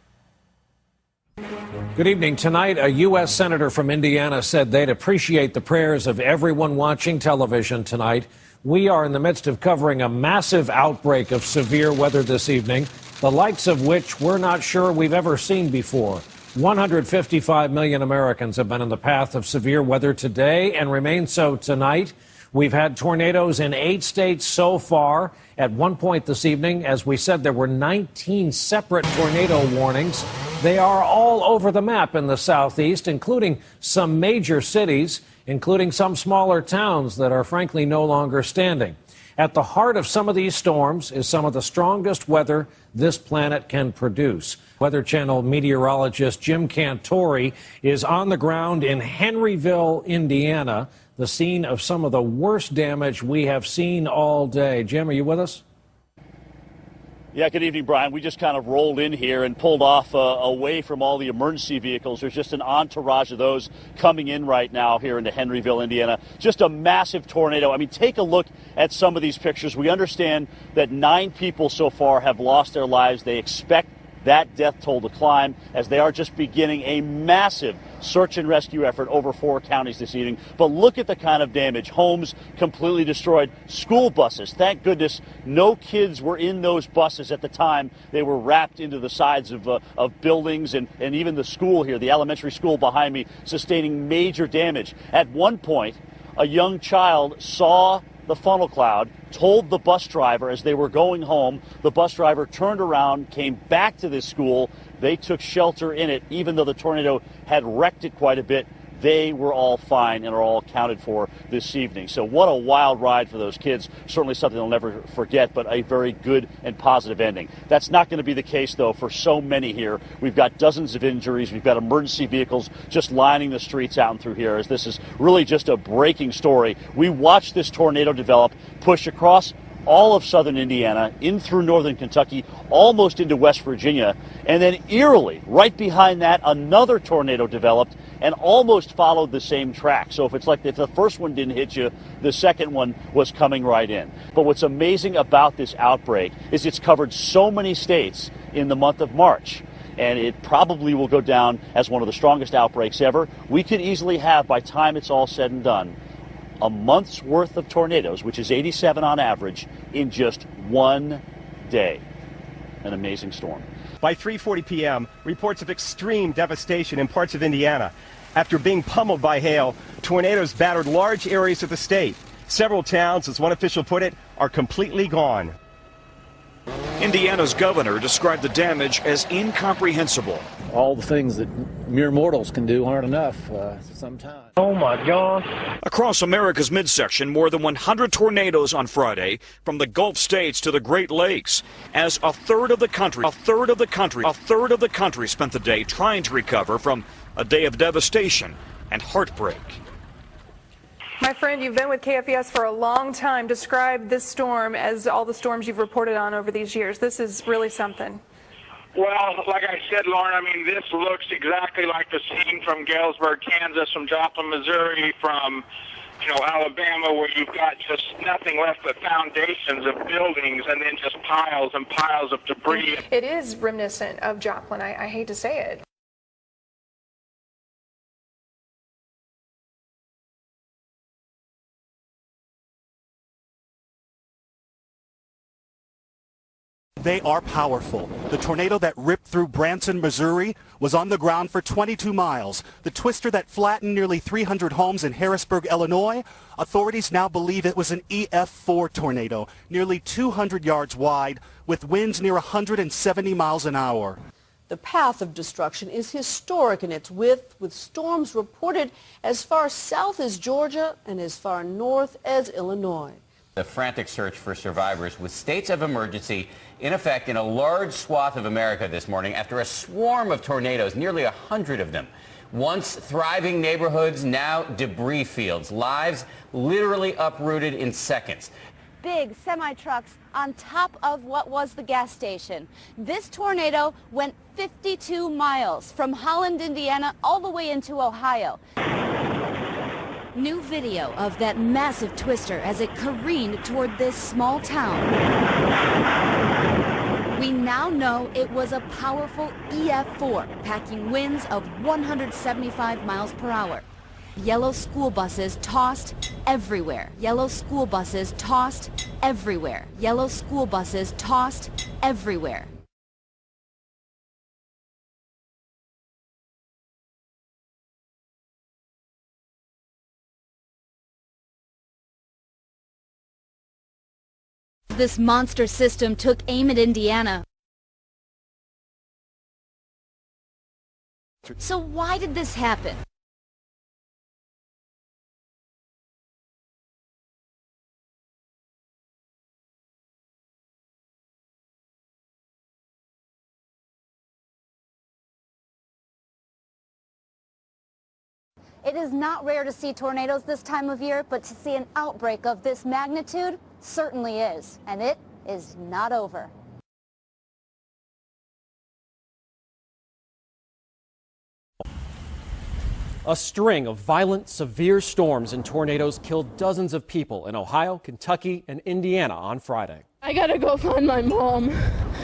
Good evening. Tonight, a U.S. senator from Indiana said they'd appreciate the prayers of everyone watching television tonight. We are in the midst of covering a massive outbreak of severe weather this evening, the likes of which we're not sure we've ever seen before. 155 million Americans have been in the path of severe weather today and remain so tonight. We've had tornadoes in 8 states so far. At one point this evening, as we said, there were 19 separate tornado warnings. They are all over the map in the southeast, including some major cities, including some smaller towns that are frankly no longer standing. At the heart of some of these storms is some of the strongest weather this planet can produce. Weather Channel meteorologist Jim Cantori is on the ground in Henryville, Indiana, the scene of some of the worst damage we have seen all day. Jim, are you with us? Yeah, good evening, Brian. We just kind of rolled in here and pulled off away from all the emergency vehicles. There's just an entourage of those coming in right now here into Henryville, Indiana. Just a massive tornado. I mean, take a look at some of these pictures. We understand that 9 people so far have lost their lives. They expect that death toll to climb as they are just beginning a massive search and rescue effort over 4 counties this evening. But look at the kind of damage. Homes completely destroyed. School buses, thank goodness no kids were in those buses at the time. They were wrapped into the sides of buildings, and even the school here, the elementary school behind me, sustaining major damage. At one point, a young child saw the funnel cloud, told the bus driver as they were going home. The bus driver turned around, came back to this school. They took shelter in it, even though the tornado had wrecked it quite a bit. They were all fine and are all accounted for this evening. So what a wild ride for those kids. Certainly something they'll never forget, but a very good and positive ending. That's not going to be the case, though, for so many here. We've got dozens of injuries. We've got emergency vehicles just lining the streets out and through here, as this is really just a breaking story. We watched this tornado develop, push across all of southern Indiana, in through northern Kentucky, almost into West Virginia, and then eerily, right behind that, another tornado developed and almost followed the same track. So if the first one didn't hit you, the second one was coming right in. But what's amazing about this outbreak is it's covered so many states in the month of March, and it probably will go down as one of the strongest outbreaks ever. We could easily have, by the time it's all said and done, a month's worth of tornadoes, which is 87 on average, in just one day. An amazing storm. By 3:40 p.m., reports of extreme devastation in parts of Indiana. After being pummeled by hail, tornadoes battered large areas of the state. Several towns, as one official put it, are completely gone. Indiana's governor described the damage as incomprehensible. All the things that mere mortals can do aren't enough sometimes. Oh my God. Across America's midsection, more than 100 tornadoes on Friday, from the Gulf states to the Great Lakes, as a third of the country spent the day trying to recover from a day of devastation and heartbreak. My friend, you've been with KFES for a long time. Describe this storm as all the storms you've reported on over these years. This is really something. Well, like I said, Lauren, I mean, this looks exactly like the scene from Galesburg, Kansas, from Joplin, Missouri, from Alabama, where you've got just nothing left but foundations of buildings and then just piles and piles of debris. It is reminiscent of Joplin. I hate to say it. They are powerful. The tornado that ripped through Branson, Missouri was on the ground for 22 miles. The twister that flattened nearly 300 homes in Harrisburg, Illinois, authorities now believe it was an EF4 tornado, nearly 200 yards wide, with winds near 170 miles an hour. The path of destruction is historic in its width, with storms reported as far south as Georgia and as far north as Illinois. The frantic search for survivors with states of emergency in effect in a large swath of America this morning after a swarm of tornadoes, nearly 100 of them. Once thriving neighborhoods, now debris fields. Lives literally uprooted in seconds. Big semi-trucks on top of what was the gas station. This tornado went 52 miles from Holland, Indiana, all the way into Ohio. New video of that massive twister as it careened toward this small town. We now know it was a powerful EF4, packing winds of 175 miles per hour. Yellow school buses tossed everywhere. Yellow school buses tossed everywhere. Yellow school buses tossed everywhere. This monster system took aim at Indiana. So why did this happen? It is not rare to see tornadoes this time of year, but to see an outbreak of this magnitude certainly is, and it is not over. A string of violent, severe storms and tornadoes killed dozens of people in Ohio, Kentucky, and Indiana on Friday. I gotta go find my mom.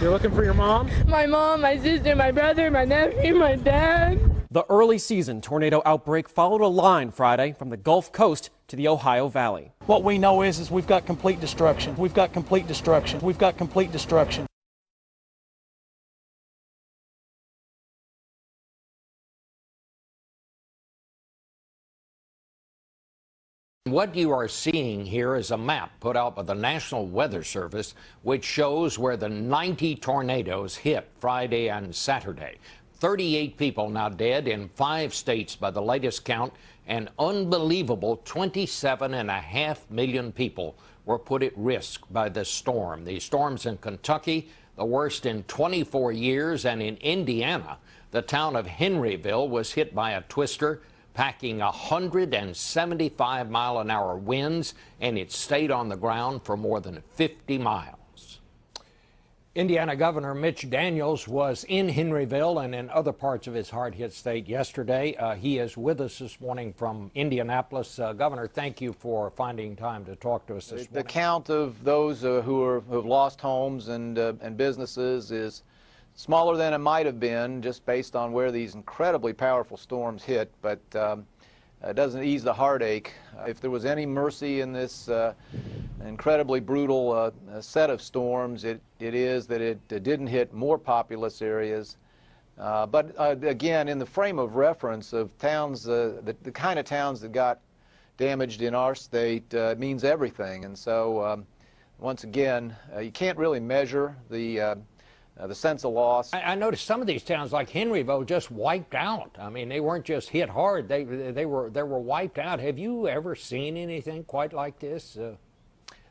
You're looking for your mom? My mom, my sister, my brother, my nephew, my dad. The early season tornado outbreak followed a line Friday from the Gulf Coast to the Ohio Valley. What we know is we've got complete destruction. We've got complete destruction. We've got complete destruction. What you are seeing here is a map put out by the National Weather Service, which shows where the 90 tornadoes hit Friday and Saturday. 38 people now dead in 5 states by the latest count. An unbelievable 27.5 million people were put at risk by this storm. These storms in Kentucky, the worst in 24 years, and in Indiana, the town of Henryville was hit by a twister packing 175-mile-an-hour winds, and it stayed on the ground for more than 50 miles. Indiana Governor Mitch Daniels was in Henryville and in other parts of his hard-hit state yesterday. He is with us this morning from Indianapolis. Governor, thank you for finding time to talk to us this morning. The count of those who have lost homes and businesses is smaller than it might have been, just based on where these incredibly powerful storms hit, but it doesn't ease the heartache. If there was any mercy in this incredibly brutal set of storms, it is that it didn't hit more populous areas. But again, in the frame of reference of towns, the kind of towns that got damaged in our state, it means everything. And so, once again, you can't really measure the sense of loss. I noticed some of these towns, like Henryville, just wiped out. I mean, they weren't just hit hard; they were wiped out. Have you ever seen anything quite like this?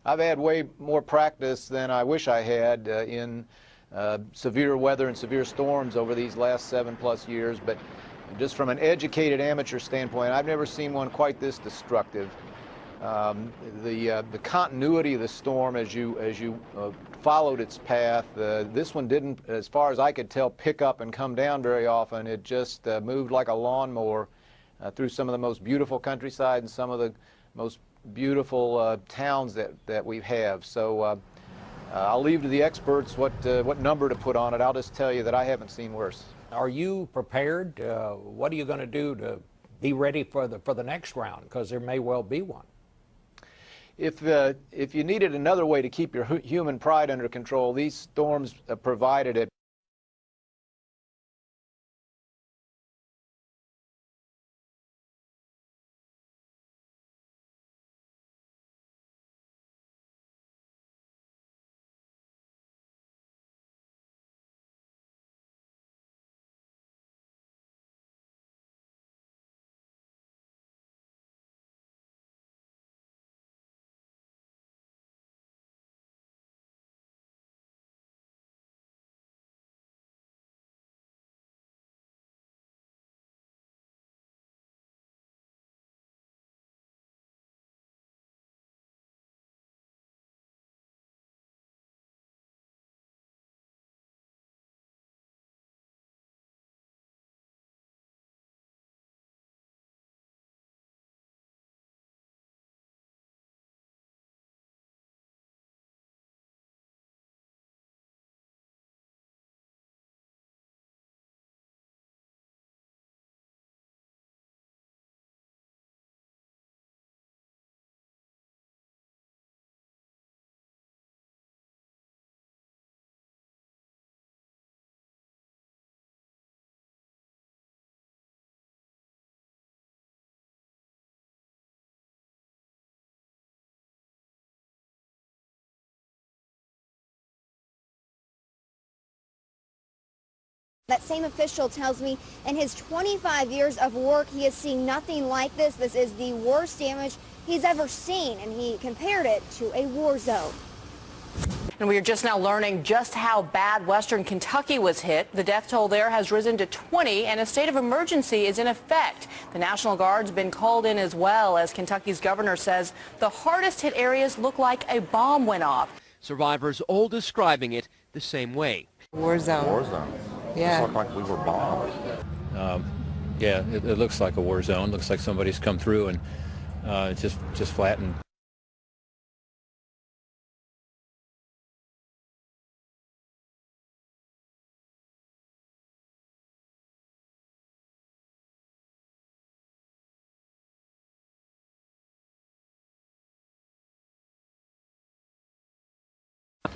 I've had way more practice than I wish I had in severe weather and severe storms over these last 7+ years. But just from an educated amateur standpoint, I've never seen one quite this destructive. The continuity of the storm as you followed its path, this one didn't, as far as I could tell, pick up and come down very often. It just moved like a lawnmower through some of the most beautiful countryside and some of the most beautiful towns that we have. So I'll leave to the experts what number to put on it. I'll just tell you that I haven't seen worse. Are you prepared? What are you going to do to be ready for the next round? Because there may well be one. If you needed another way to keep your human pride under control, these storms provided it. That same official tells me in his 25 years of work, he has seen nothing like this. This is the worst damage he's ever seen, and he compared it to a war zone. And we are just now learning just how bad western Kentucky was hit. The death toll there has risen to 20, and a state of emergency is in effect. The National Guard's been called in as well, as Kentucky's governor says the hardest hit areas look like a bomb went off. Survivors all describing it the same way. War zone. War zone. Yeah. It looked like we were bombed. Yeah, it looks like a war zone. Looks like somebody's come through and just flattened.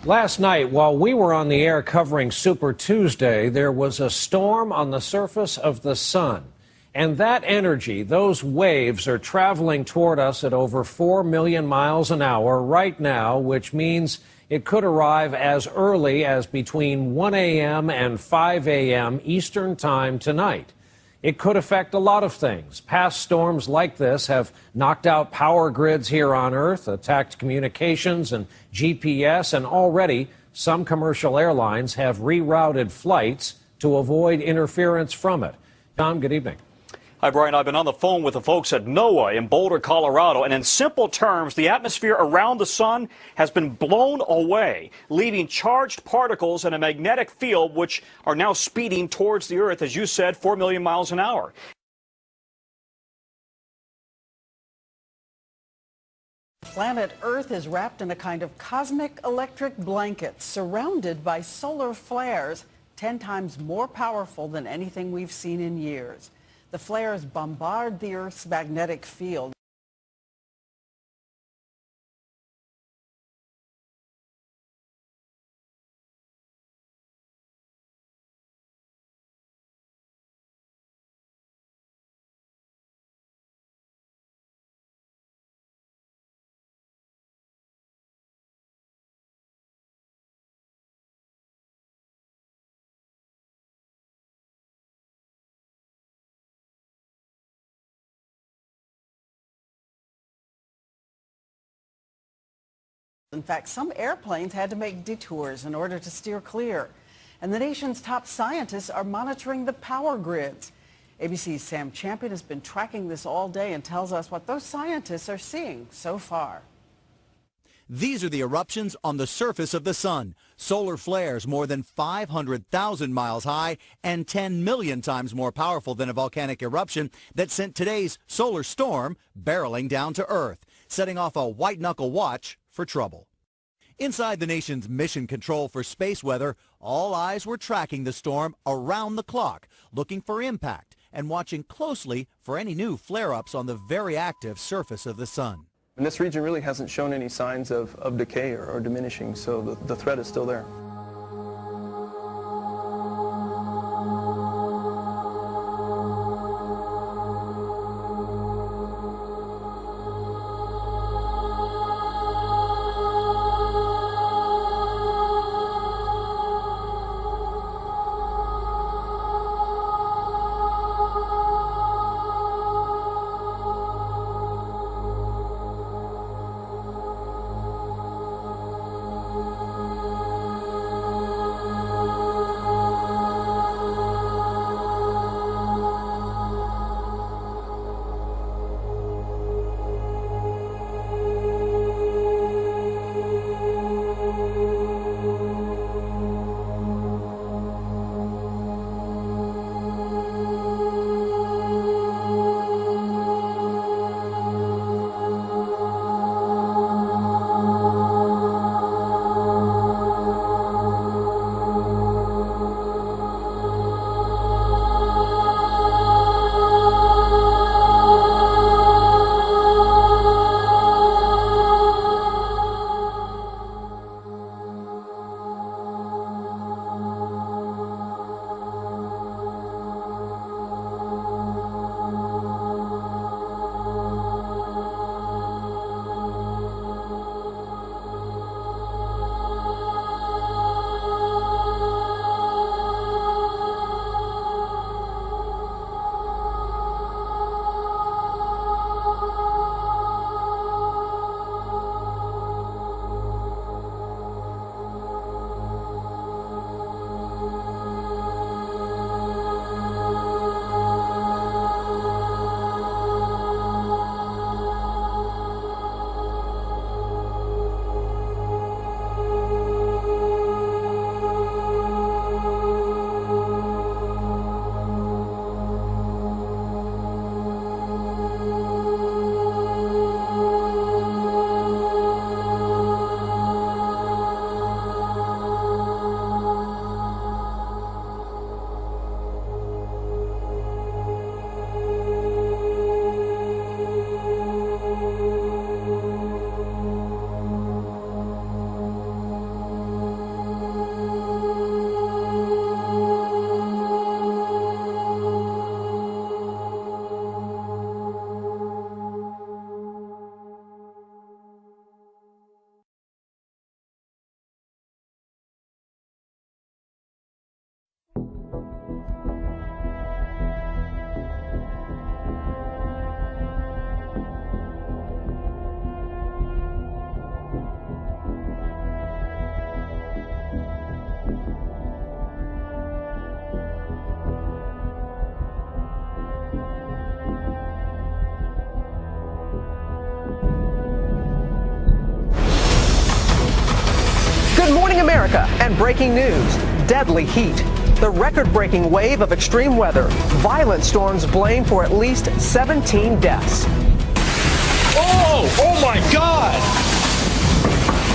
Last night, while we were on the air covering Super Tuesday, there was a storm on the surface of the sun. And that energy, those waves, are traveling toward us at over 4 million miles an hour right now, which means it could arrive as early as between 1 a.m. and 5 a.m. Eastern Time tonight. It could affect a lot of things. Past storms like this have knocked out power grids here on Earth, attacked communications and GPS, and already some commercial airlines have rerouted flights to avoid interference from it. Tom, good evening. Hi, Brian. I've been on the phone with the folks at NOAA in Boulder, Colorado, and in simple terms, the atmosphere around the sun has been blown away, leaving charged particles in a magnetic field which are now speeding towards the Earth, as you said, 4 million miles an hour. Planet Earth is wrapped in a kind of cosmic electric blanket surrounded by solar flares 10 times more powerful than anything we've seen in years. The flares bombard the Earth's magnetic field. In fact, some airplanes had to make detours in order to steer clear. And the nation's top scientists are monitoring the power grids. ABC's Sam Champion has been tracking this all day and tells us what those scientists are seeing so far. These are the eruptions on the surface of the sun. Solar flares more than 500,000 miles high and 10 million times more powerful than a volcanic eruption that sent today's solar storm barreling down to Earth. setting off a white-knuckle watch for trouble. Inside the nation's mission control for space weather, all eyes were tracking the storm around the clock, looking for impact and watching closely for any new flare-ups on the very active surface of the sun. And this region really hasn't shown any signs of decay or diminishing, so the threat is still there. Good morning, America, and breaking news. Deadly heat. The record-breaking wave of extreme weather. Violent storms blamed for at least 17 deaths. Oh my God!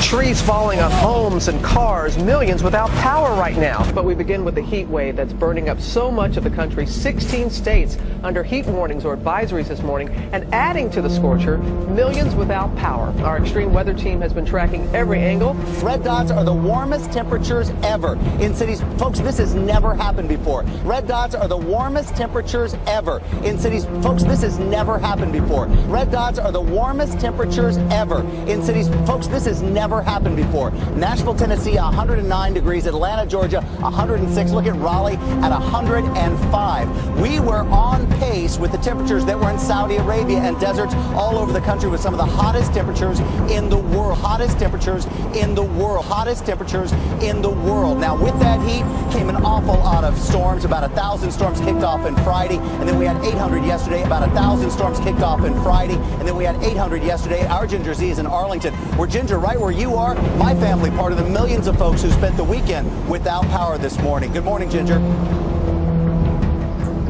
Trees falling on homes and cars, millions without power right now. But we begin with the heat wave that's burning up so much of the country. 16 states under heat warnings or advisories this morning, and adding to the scorcher, millions without power. Our extreme weather team has been tracking every angle. Red dots are the warmest temperatures ever in cities. Folks, this has never happened before. Red dots are the warmest temperatures ever in cities. Folks, this has never happened before. Red dots are the warmest temperatures ever in cities. Folks, this has never happened before. Nashville, Tennessee, 109 degrees. Atlanta, Georgia, 106. Look at Raleigh at 105. We were on pace with the temperatures that were in Saudi Arabia and deserts all over the country with some of the hottest temperatures in the world. Hottest temperatures in the world. Hottest temperatures in the world. Now, with that heat came an awful lot of storms. About 1,000 storms kicked off on Friday, and then we had 800 yesterday. About 1,000 storms kicked off on Friday, and then we had 800 yesterday. Our Ginger Z is in Arlington. We're Ginger, right where you are. My family, part of the millions of folks who spent the weekend without power this morning. Good morning, Ginger.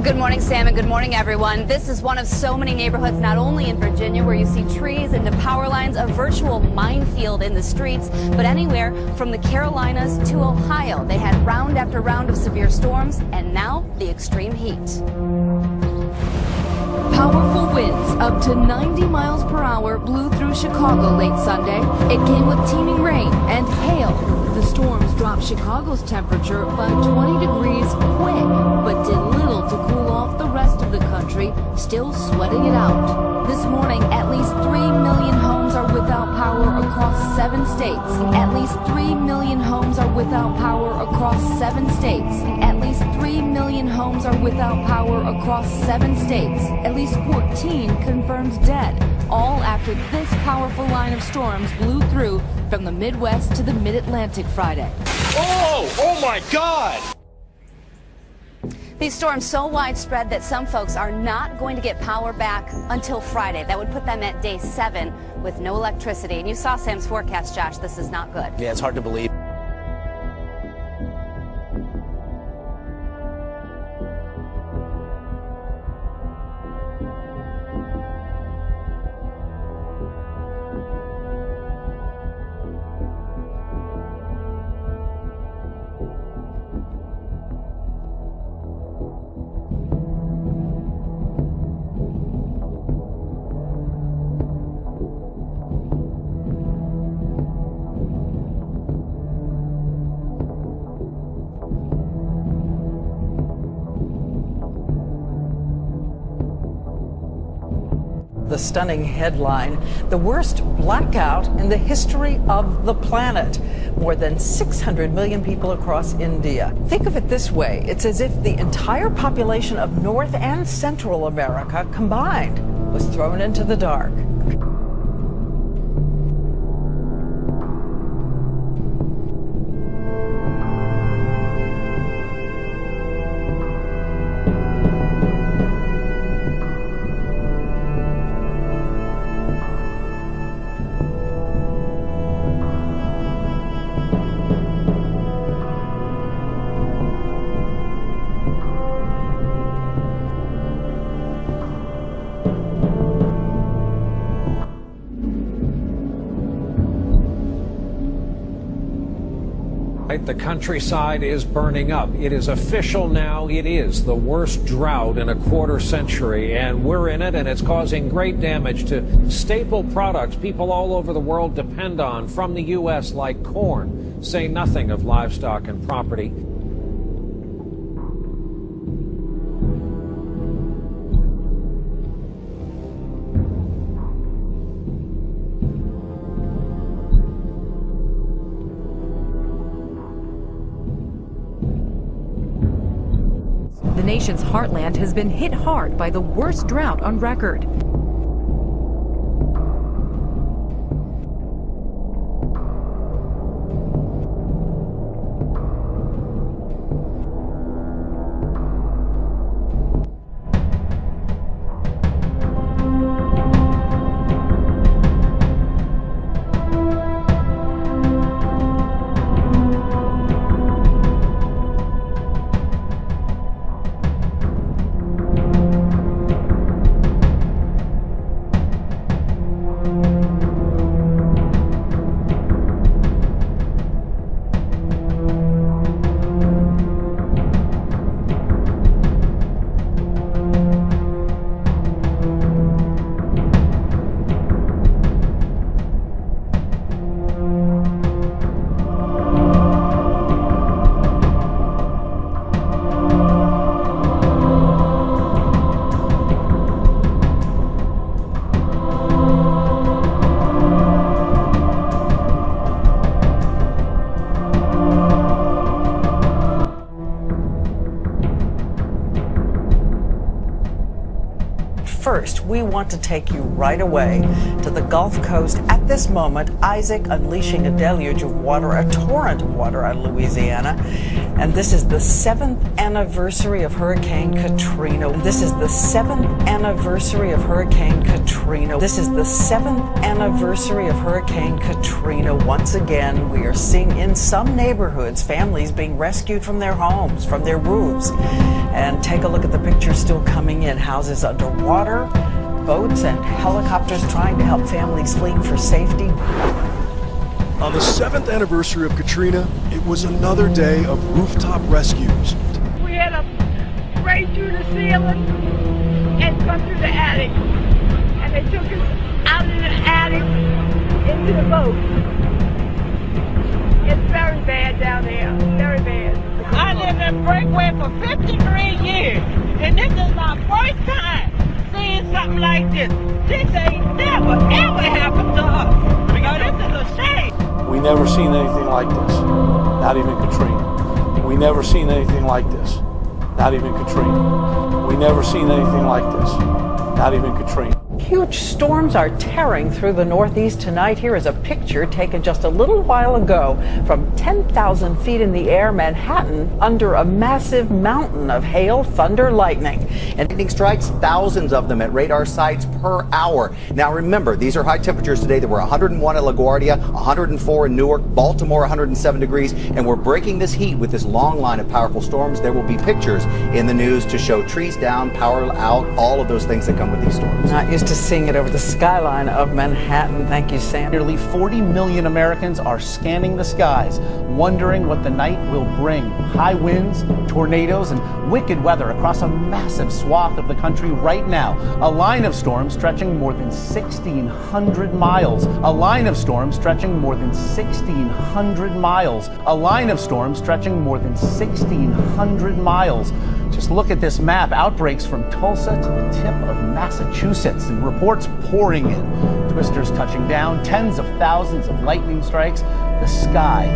Good morning, Sam, and good morning, everyone. This is one of so many neighborhoods, not only in Virginia, where you see trees and the power lines, a virtual minefield in the streets, but anywhere from the Carolinas to Ohio. They had round after round of severe storms, and now the extreme heat. Powerful winds up to 90 miles per hour blew through Chicago late Sunday. It came with teeming rain and hail. The storms dropped Chicago's temperature by 20 degrees quick, but did little to cool off the rest of the country, still sweating it out. This morning, at least 3 million homes are without power across 7 states. At least 3 million homes are without power across 7 states. At least 3 million homes are without power across 7 states. At least 14 confirmed dead, all after this powerful line of storms blew through from the Midwest to the Mid-Atlantic Friday. Oh my God! These storms so widespread that some folks are not going to get power back until Friday. That would put them at day 7 with no electricity. And you saw Sam's forecast, Josh. This is not good. Yeah, it's hard to believe. The stunning headline, the worst blackout in the history of the planet. More than 600 million people across India. Think of it this way. It's as if the entire population of North and Central America combined was thrown into the dark. The countryside is burning up. It is official now. It is the worst drought in a quarter century, and we're in it, and it's causing great damage to staple products people all over the world depend on from the U.S., like corn, say nothing of livestock and property. The nation's heartland has been hit hard by the worst drought on record. first, we want to take you right away to the Gulf Coast. At this moment, Isaac unleashing a deluge of water, a torrent of water on Louisiana. And this is the 7th anniversary of Hurricane Katrina. This is the 7th anniversary of Hurricane Katrina. This is the 7th anniversary of Hurricane Katrina. Once again, we are seeing in some neighborhoods families being rescued from their homes, from their roofs. And take a look at the pictures still coming in. Houses underwater, boats and helicopters trying to help families fleeing for safety. On the 7th anniversary of Katrina, it was another day of rooftop rescues. We had to break through the ceiling and come through the attic. And they took us out of the attic into the boat. It's very bad down there, very bad. I lived in Breakaway for 53 years, and this is my first time seeing something like this. This ain't never, ever happened to us. Because this is a shame. We never seen anything like this, not even Katrina. We never seen anything like this, not even Katrina. We never seen anything like this, not even Katrina. Huge storms are tearing through the Northeast tonight. Here is a picture taken just a little while ago from 10,000 feet in the air, Manhattan, under a massive mountain of hail, thunder, lightning. And lightning strikes, thousands of them at radar sites per hour. Now remember, these are high temperatures today. There were 101 at LaGuardia, 104 in Newark, Baltimore 107 degrees, and we're breaking this heat with this long line of powerful storms. There will be pictures in the news to show trees down, power out, all of those things that come with these storms. Not used to seeing it over the skyline of Manhattan. Thank you, Sam. Nearly 40 million Americans are scanning the skies, wondering what the night will bring. High winds, tornadoes, and wicked weather across a massive swath of the country right now. A line of storms stretching more than 1,600 miles. A line of storms stretching more than 1,600 miles. A line of storms stretching more than 1,600 miles. Just look at this map. Outbreaks from Tulsa to the tip of Massachusetts, and reports pouring in. Twisters touching down, tens of thousands of lightning strikes. The sky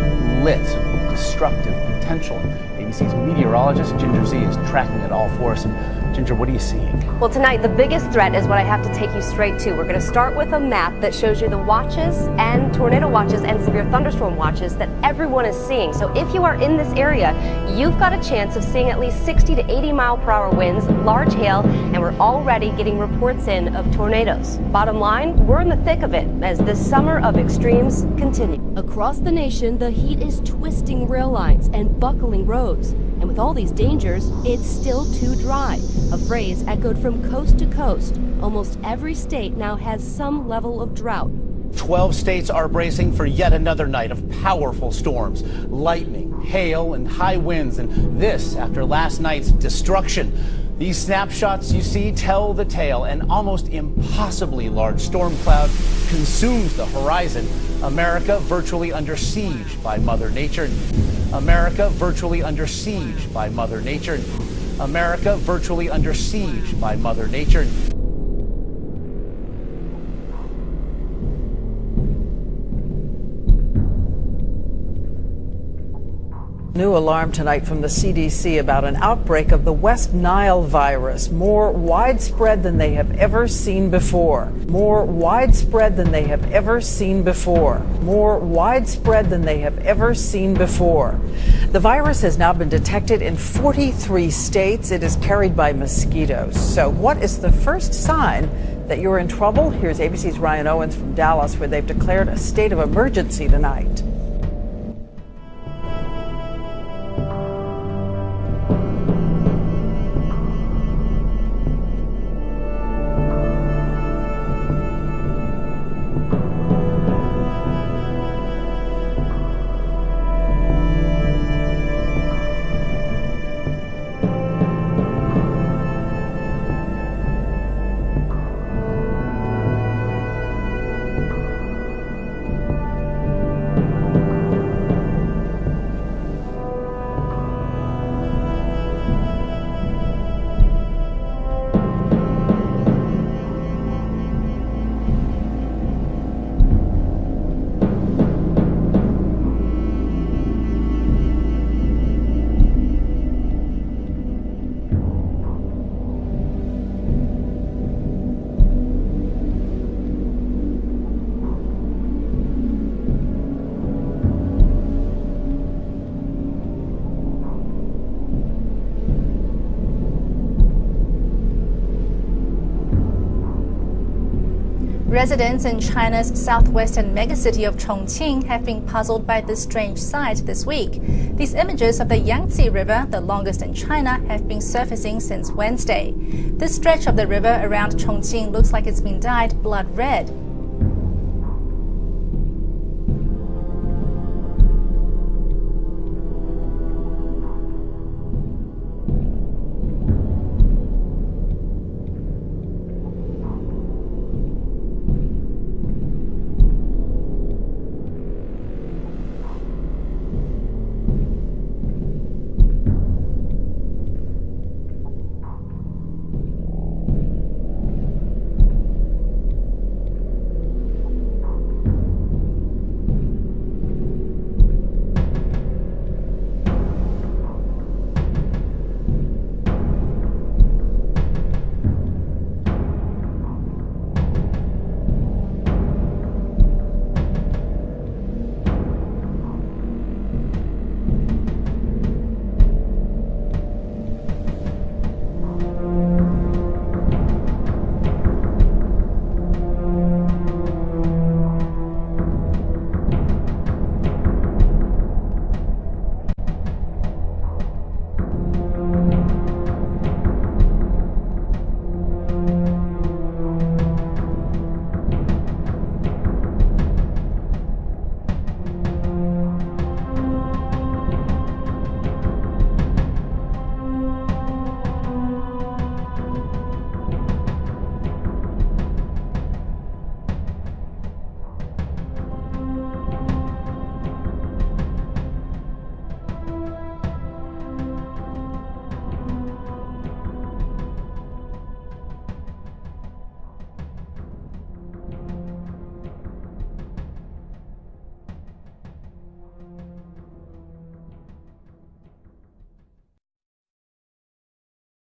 lit with destructive potential. ABC's meteorologist Ginger Z is tracking it all for us. And Ginger, what are you seeing? Well, tonight, the biggest threat is what I have to take you straight to. We're going to start with a map that shows you the watches and tornado watches and severe thunderstorm watches that everyone is seeing. So if you are in this area, you've got a chance of seeing at least 60 to 80 mile per hour winds, large hail, and we're already getting reports in of tornadoes. Bottom line, we're in the thick of it as this summer of extremes continue. Across the nation, the heat is twisting rail lines and buckling roads. And with all these dangers, it's still too dry. A phrase echoed from coast to coast. Almost every state now has some level of drought. 12 states are bracing for yet another night of powerful storms, lightning, hail, and high winds. And this after last night's destruction. These snapshots you see tell the tale. An almost impossibly large storm cloud consumes the horizon. America virtually under siege by Mother Nature. America virtually under siege by Mother Nature. America virtually under siege by Mother Nature. New alarm tonight from the CDC about an outbreak of the West Nile virus, more widespread than they have ever seen before. More widespread than they have ever seen before. More widespread than they have ever seen before. The virus has now been detected in 43 states. It is carried by mosquitoes. So what is the first sign that you're in trouble? Here's ABC's Ryan Owens from Dallas, where they've declared a state of emergency tonight. Residents in China's southwestern megacity of Chongqing have been puzzled by this strange sight this week. These images of the Yangtze River, the longest in China, have been surfacing since Wednesday. This stretch of the river around Chongqing looks like it's been dyed blood red.